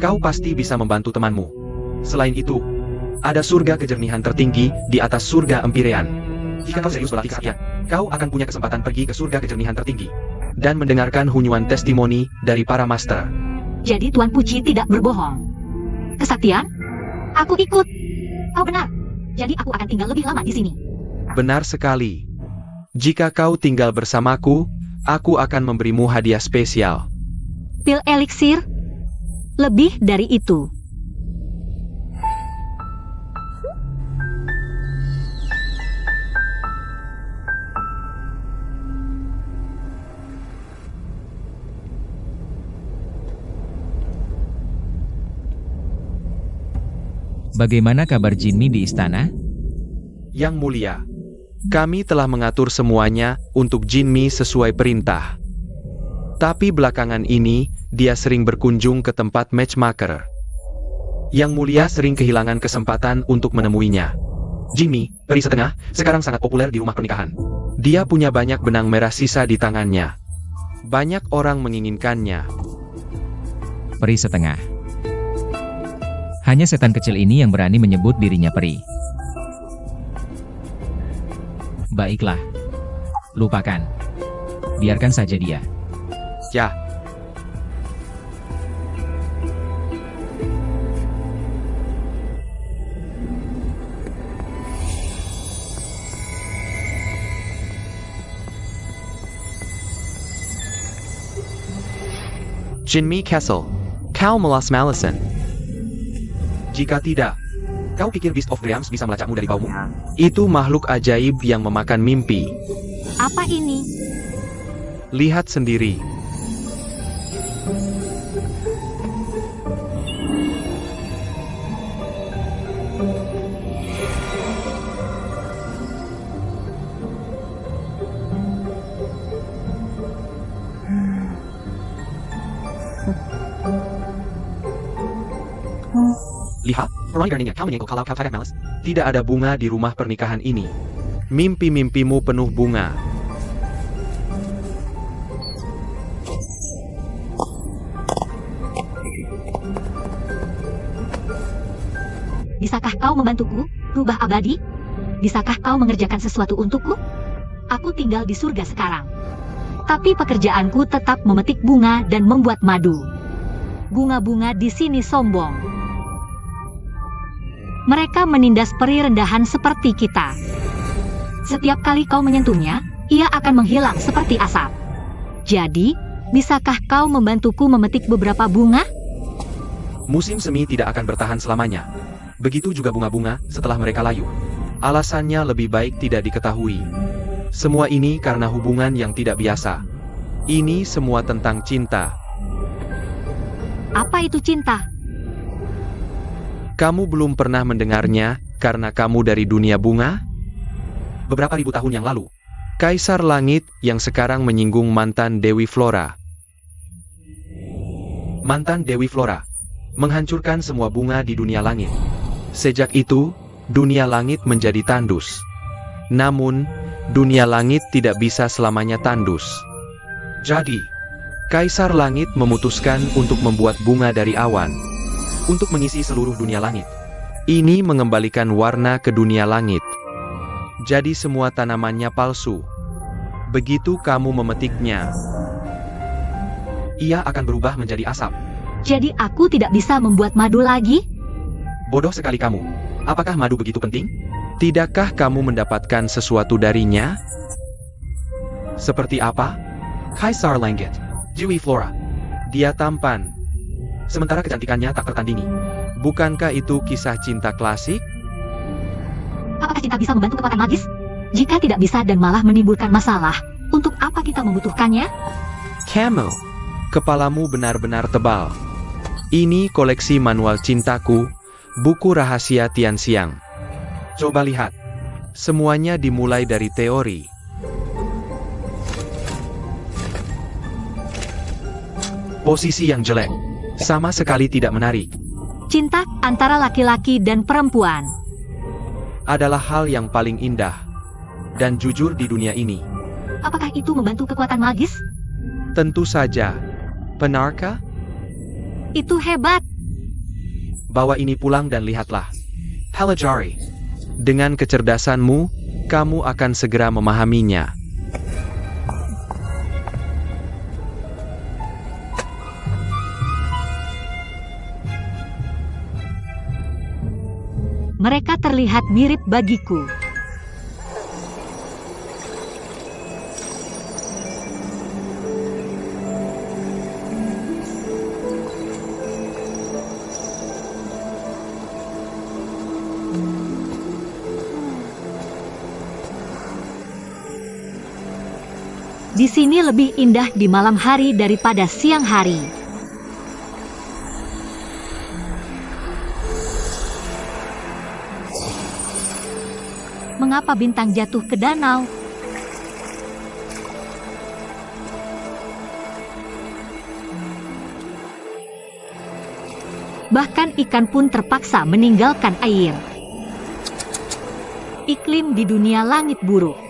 kau pasti bisa membantu temanmu. Selain itu, ada surga kejernihan tertinggi di atas surga Empyrean. Jika kau serius berlatih kesaktian, kau akan punya kesempatan pergi ke surga kejernihan tertinggi dan mendengarkan hunyuan testimoni dari para master. Jadi Tuan Puci tidak berbohong. Kesaktian? Aku ikut. Kau benar. Jadi aku akan tinggal lebih lama di sini. Benar sekali. Jika kau tinggal bersamaku, aku akan memberimu hadiah spesial. Pil eliksir? Lebih dari itu. Bagaimana kabar Jinmi di istana? Yang mulia, kami telah mengatur semuanya untuk Jinmi sesuai perintah. Tapi belakangan ini, dia sering berkunjung ke tempat matchmaker. Yang mulia sering kehilangan kesempatan untuk menemuinya. Jinmi, peri setengah, sekarang sangat populer di rumah pernikahan. Dia punya banyak benang merah sisa di tangannya. Banyak orang menginginkannya. Peri setengah. Hanya setan kecil ini yang berani menyebut dirinya peri. Baiklah. Lupakan. Biarkan saja dia. Ya. Jinmi Kessel, kau melas Malison. Jika tidak, kau pikir Beast of Dreams bisa melacakmu dari baumu? Itu makhluk ajaib yang memakan mimpi. Apa ini? Lihat sendiri. Lihat, Veronica, kau menyengkau kalau kau tidak malas. Tidak ada bunga di rumah pernikahan ini. Mimpi-mimpimu penuh bunga. Bisakah kau membantuku, rubah abadi? Bisakah kau mengerjakan sesuatu untukku? Aku tinggal di surga sekarang. Tapi pekerjaanku tetap memetik bunga dan membuat madu. Bunga-bunga di sini sombong. Mereka menindas peri rendahan seperti kita. Setiap kali kau menyentuhnya, ia akan menghilang seperti asap. Jadi, bisakah kau membantuku memetik beberapa bunga? Musim semi tidak akan bertahan selamanya. Begitu juga bunga-bunga setelah mereka layu. Alasannya lebih baik tidak diketahui. Semua ini karena hubungan yang tidak biasa. Ini semua tentang cinta. Apa itu cinta? Kamu belum pernah mendengarnya karena kamu dari dunia bunga? Beberapa ribu tahun yang lalu, Kaisar Langit yang sekarang menyinggung mantan Dewi Flora. Mantan Dewi Flora menghancurkan semua bunga di dunia langit. Sejak itu, dunia langit menjadi tandus. Namun, dunia langit tidak bisa selamanya tandus. Jadi, Kaisar Langit memutuskan untuk membuat bunga dari awan untuk mengisi seluruh dunia langit. Ini mengembalikan warna ke dunia langit. Jadi semua tanamannya palsu. Begitu kamu memetiknya, ia akan berubah menjadi asap. Jadi aku tidak bisa membuat madu lagi? Bodoh sekali kamu. Apakah madu begitu penting? Tidakkah kamu mendapatkan sesuatu darinya? Seperti apa? Kaisar Langit, Dewi Flora. Dia tampan, sementara kecantikannya tak tertandingi. Bukankah itu kisah cinta klasik? Apakah cinta bisa membantu kekuatan magis? Jika tidak bisa dan malah menimbulkan masalah, untuk apa kita membutuhkannya? Camel, kepalamu benar-benar tebal. Ini koleksi manual cintaku, Buku rahasia Tianxiang. Coba lihat. Semuanya dimulai dari teori. Posisi yang jelek. Sama sekali tidak menarik. Cinta antara laki-laki dan perempuan. Adalah hal yang paling indah. Dan jujur di dunia ini. Apakah itu membantu kekuatan magis? Tentu saja. Benarkah? Itu hebat. Bawa ini pulang dan lihatlah. Pelajari. Dengan kecerdasanmu, kamu akan segera memahaminya. Mereka terlihat mirip bagiku. Di sini lebih indah di malam hari daripada siang hari. Mengapa bintang jatuh ke danau? Bahkan ikan pun terpaksa meninggalkan air. Iklim di dunia langit buruk.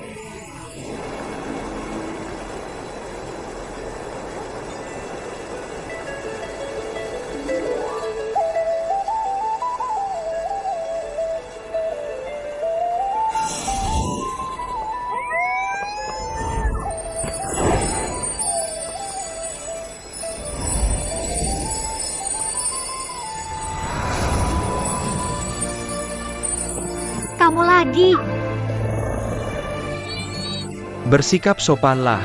Kamu lagi. Bersikap sopanlah,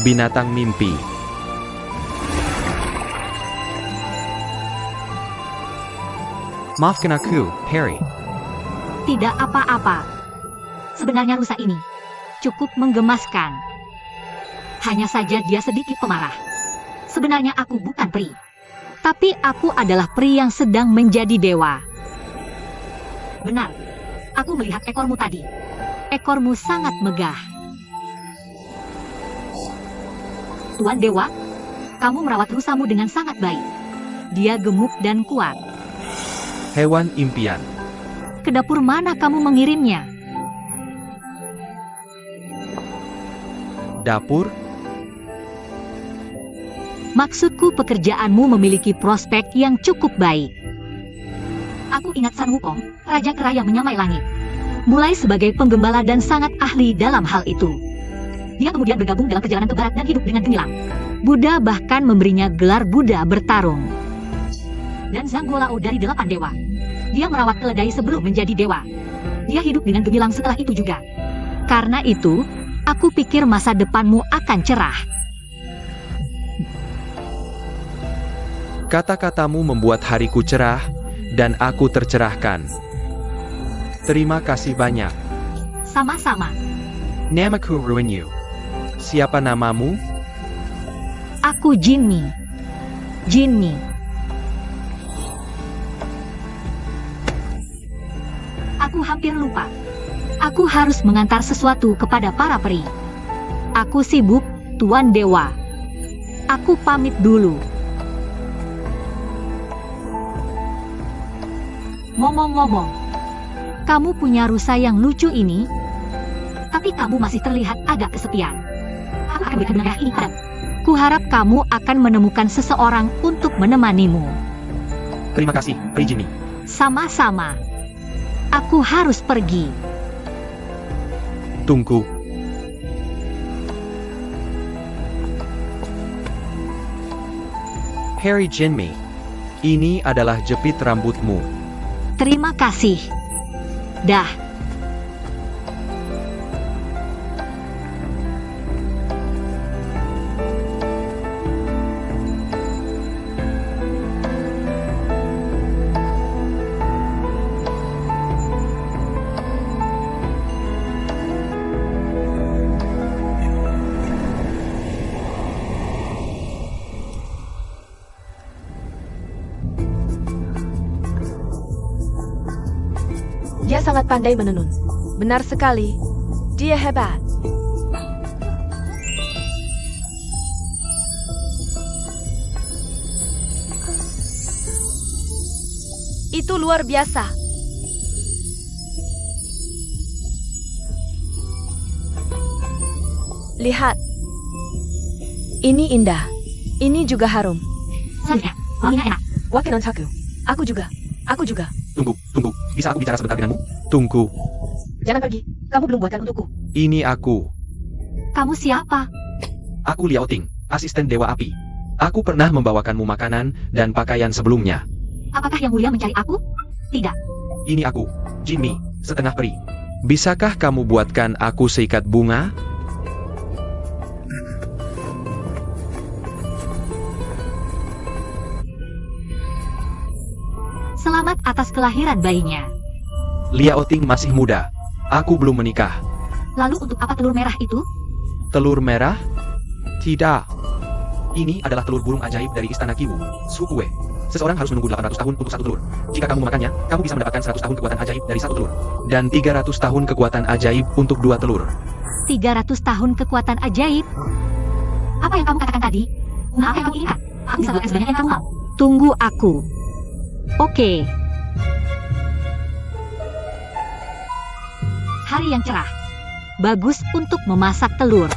binatang mimpi. Maafkan aku, Perry. Tidak apa-apa. Sebenarnya rusa ini cukup menggemaskan. Hanya saja dia sedikit pemarah. Sebenarnya aku bukan peri. Tapi aku adalah peri yang sedang menjadi dewa. Benar. Aku melihat ekormu tadi. Ekormu sangat megah. Tuan Dewa, kamu merawat rusamu dengan sangat baik. Dia gemuk dan kuat. Hewan impian. Ke dapur mana kamu mengirimnya? Dapur? Maksudku pekerjaanmu memiliki prospek yang cukup baik. Aku ingat Sun Wukong, Raja Kera yang menyamai langit. Mulai sebagai penggembala dan sangat ahli dalam hal itu. Dia kemudian bergabung dalam perjalanan ke barat dan hidup dengan gemilang. Buddha bahkan memberinya gelar Buddha bertarung. Dan Zhang Guolao dari 8 dewa. Dia merawat keledai sebelum menjadi dewa. Dia hidup dengan gemilang setelah itu juga. Karena itu, aku pikir masa depanmu akan cerah. Kata-katamu membuat hariku cerah, dan aku tercerahkan. Terima kasih banyak. Sama-sama. Namaku Ruinyu. Siapa namamu? Aku Jinmi. Jinmi. Aku hampir lupa. Aku harus mengantar sesuatu kepada para peri. Aku sibuk, Tuan Dewa. Aku pamit dulu. Ngomong-ngomong, kamu punya rusa yang lucu ini, tapi kamu masih terlihat agak kesepian. Aku akan berikan benang ini padamu. Kuharap kamu akan menemukan seseorang untuk menemanimu. Terima kasih, Peri Jinmi. Sama-sama. Aku harus pergi. Tunggu. Perry Jinmi. Ini adalah jepit rambutmu. Terima kasih. Dah. Dia sangat pandai menenun. Benar sekali. Dia hebat. Itu luar biasa. Lihat. Ini indah. Ini juga harum. Selanjutnya, wanginya enak. Wakinan Saku. Aku juga. Aku juga. Tunggu. Bisa aku bicara sebentar denganmu? Tunggu. Jangan pergi. Kamu belum buatkan untukku. Ini aku. Kamu siapa? Aku Liao Ting, asisten Dewa Api. Aku pernah membawakanmu makanan dan pakaian sebelumnya. Apakah yang mulia mencari aku? Tidak. Ini aku, Jimmy, setengah peri. Bisakah kamu buatkan aku seikat bunga? Selamat atas kelahiran bayinya. Liao Ting masih muda. Aku belum menikah. Lalu untuk apa telur merah itu? Telur merah? Tidak. Ini adalah telur burung ajaib dari Istana Kiwu, Sukue. Seseorang harus menunggu 800 tahun untuk satu telur. Jika kamu memakannya, kamu bisa mendapatkan 100 tahun kekuatan ajaib dari satu telur. Dan 300 tahun kekuatan ajaib untuk 2 telur. 300 tahun kekuatan ajaib. Apa yang kamu katakan tadi? Apa yang kamu ingat? Aku bisa buatkan sebanyak yang kamu mau. Tunggu aku. Oke. Hari yang cerah. Bagus untuk memasak telur.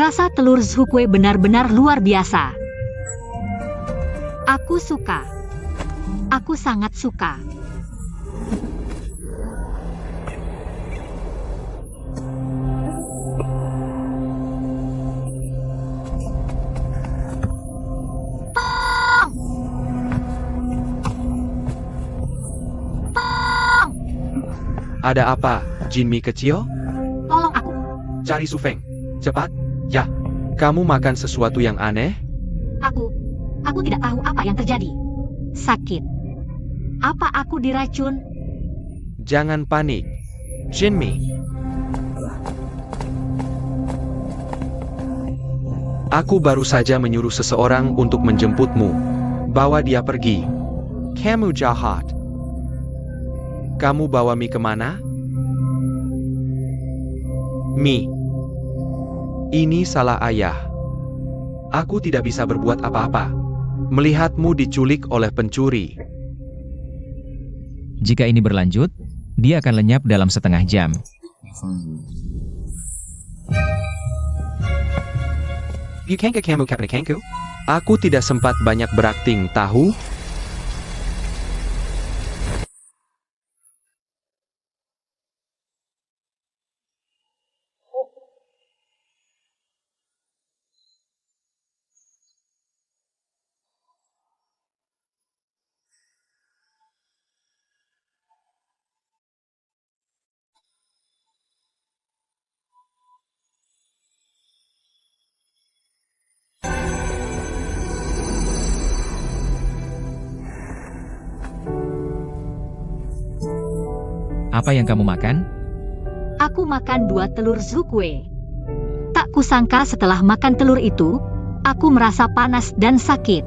Rasa telur Zhukue benar-benar luar biasa. Aku suka. Aku sangat suka. Ada apa, Jinmi kecil? Tolong aku. Cari Sufeng. Cepat. Ya. Kamu makan sesuatu yang aneh? Aku tidak tahu apa yang terjadi. Sakit. Apa aku diracun? Jangan panik. Jinmi. Aku baru saja menyuruh seseorang untuk menjemputmu. Bawa dia pergi. Kamu jahat. Kamu bawa Mi kemana? Mi. Ini salah ayah. Aku tidak bisa berbuat apa-apa. Melihatmu diculik oleh pencuri. Jika ini berlanjut, dia akan lenyap dalam setengah jam. Bukankah kamu Kapitengku? Aku tidak sempat banyak berakting, tahu? Apa yang kamu makan? Aku makan 2 telur Zhukue. Tak kusangka setelah makan telur itu, aku merasa panas dan sakit.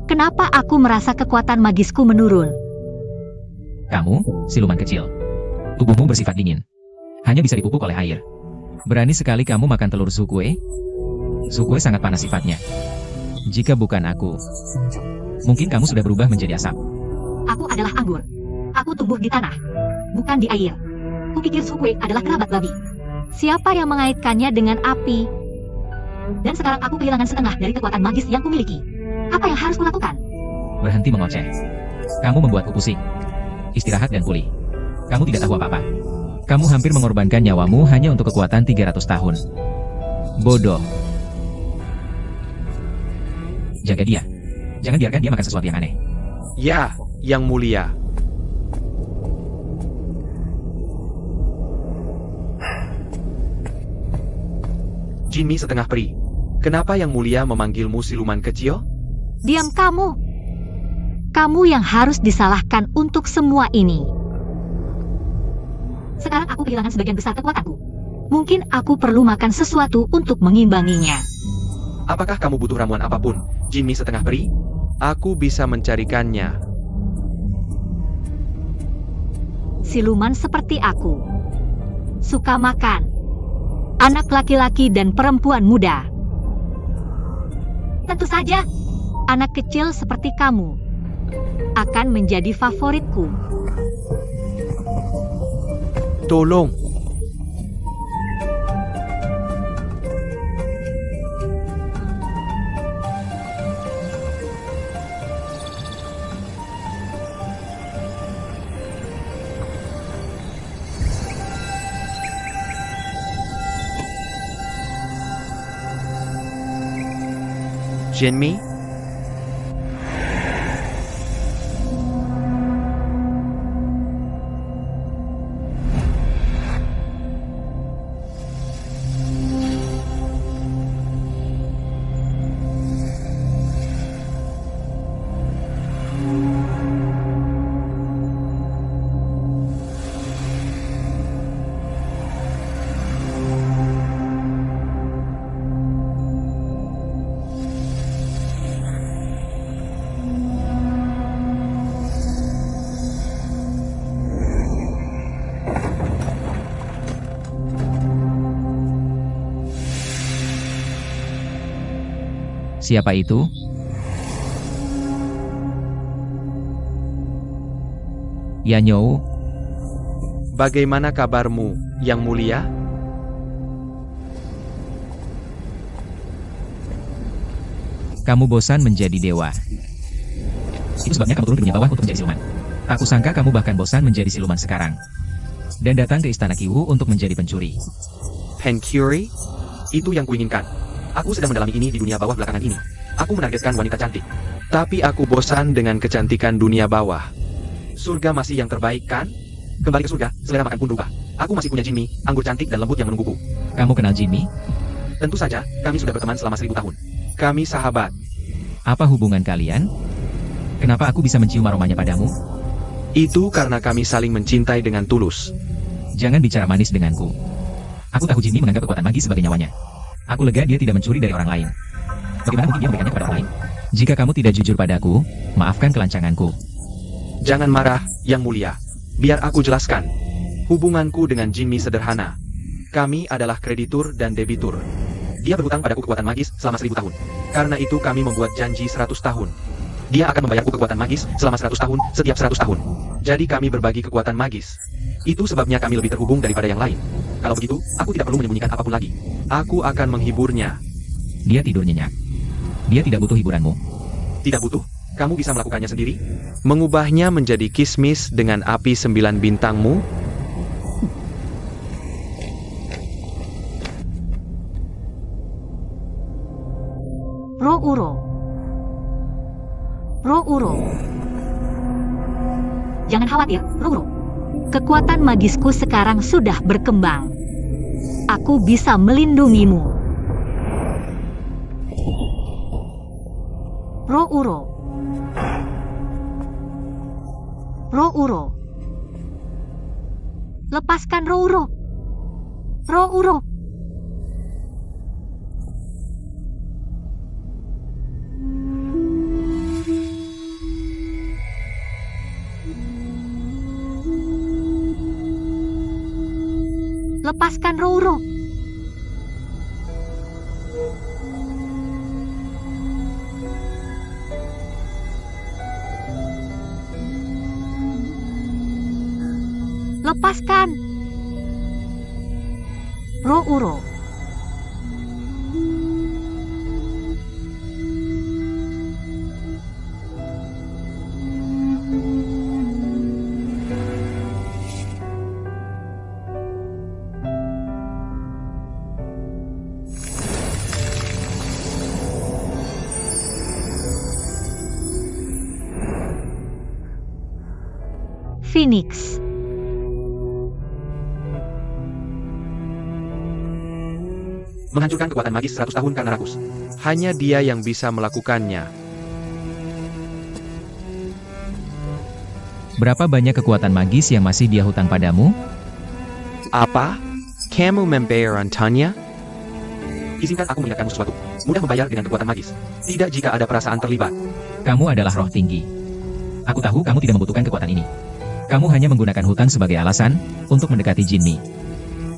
Kenapa aku merasa kekuatan magisku menurun? Kamu, siluman kecil. Tubuhmu bersifat dingin. Hanya bisa dipupuk oleh air. Berani sekali kamu makan telur Zhukue? Zhukue sangat panas sifatnya. Jika bukan aku, mungkin kamu sudah berubah menjadi asap. Aku adalah anggur. Aku tumbuh di tanah, bukan di air. Kupikir Zhukue adalah kerabat babi. Siapa yang mengaitkannya dengan api? Dan sekarang aku kehilangan setengah dari kekuatan magis yang kumiliki. Apa yang harus kulakukan? Berhenti mengoceh. Kamu membuatku pusing. Istirahat dan pulih. Kamu tidak tahu apa-apa. Kamu hampir mengorbankan nyawamu hanya untuk kekuatan 300 tahun. Bodoh. Jaga dia. Jangan biarkan dia makan sesuatu yang aneh. Ya, Yang Mulia. Jinmi setengah peri. Kenapa Yang Mulia memanggilmu siluman kecil? Diam kamu. Kamu yang harus disalahkan untuk semua ini. Sekarang aku kehilangan sebagian besar kekuatanku. Mungkin aku perlu makan sesuatu untuk mengimbanginya. Apakah kamu butuh ramuan apapun, Jinmi setengah peri? Aku bisa mencarikannya. Siluman seperti aku suka makan anak laki-laki dan perempuan muda. Tentu saja, anak kecil seperti kamu akan menjadi favoritku. Tolong. Jinmi? Siapa itu? Yanyo, Bagaimana kabarmu, Yang Mulia? kamu bosan menjadi dewa. Itu sebabnya kamu turun ke dunia bawah untuk menjadi siluman. Aku sangka kamu bahkan bosan menjadi siluman sekarang. Dan datang ke istana Kiwu untuk menjadi pencuri. Pencuri? Itu yang kuinginkan. Aku sedang mendalami ini di dunia bawah belakangan ini. Aku menargetkan wanita cantik. Tapi aku bosan dengan kecantikan dunia bawah. Surga masih yang terbaik, kan? Kembali ke surga, selera makan pun berubah. Aku masih punya Jinmi, anggur cantik dan lembut yang menungguku. Kamu kenal Jinmi? Tentu saja, kami sudah berteman selama 1000 tahun. Kami sahabat. Apa hubungan kalian? Kenapa aku bisa mencium aromanya padamu? Itu karena kami saling mencintai dengan tulus. Jangan bicara manis denganku. Aku tahu Jinmi menganggap kekuatan magis sebagai nyawanya. Aku lega dia tidak mencuri dari orang lain. Bagaimana mungkin dia memberikannya kepada orang lain? Jika kamu tidak jujur padaku, maafkan kelancanganku. Jangan marah, Yang Mulia. Biar aku jelaskan. Hubunganku dengan Jinmi sederhana. Kami adalah kreditur dan debitur. Dia berhutang padaku kekuatan magis selama 1000 tahun. Karena itu kami membuat janji 100 tahun. Dia akan membayarku kekuatan magis selama 100 tahun, setiap 100 tahun. Jadi kami berbagi kekuatan magis. Itu sebabnya kami lebih terhubung daripada yang lain. Kalau begitu, aku tidak perlu menyembunyikan apapun lagi. Aku akan menghiburnya. Dia tidur nyenyak. Dia tidak butuh hiburanmu. Tidak butuh? Kamu bisa melakukannya sendiri? Mengubahnya menjadi kismis dengan api 9 bintangmu? Ro-uro. Ro-uro. Jangan khawatir, Ro-uro. Kekuatan magisku sekarang sudah berkembang. Aku bisa melindungimu. Ro-uro. Ro-uro. Lepaskan Ro-uro. Ro-uro. Lepaskan Ro-uro. Lepaskan Ro-uro. Phoenix. Menghancurkan kekuatan magis 100 tahun karena rakus. Hanya dia yang bisa melakukannya. Berapa banyak kekuatan magis yang masih dia hutang padamu? Apa? Kamu membayar Tanya? Izinkan aku mengingatkanmu sesuatu. Mudah membayar dengan kekuatan magis. Tidak jika ada perasaan terlibat. Kamu adalah roh tinggi. Aku tahu kamu tidak membutuhkan kekuatan ini. Kamu hanya menggunakan hutang sebagai alasan untuk mendekati Jinmi.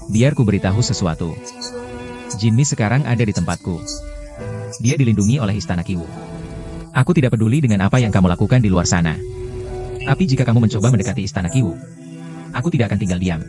Biar ku beritahu sesuatu. Jinmi sekarang ada di tempatku. Dia dilindungi oleh Istana Kiwu. Aku tidak peduli dengan apa yang kamu lakukan di luar sana. Tapi jika kamu mencoba mendekati Istana Kiwu, aku tidak akan tinggal diam.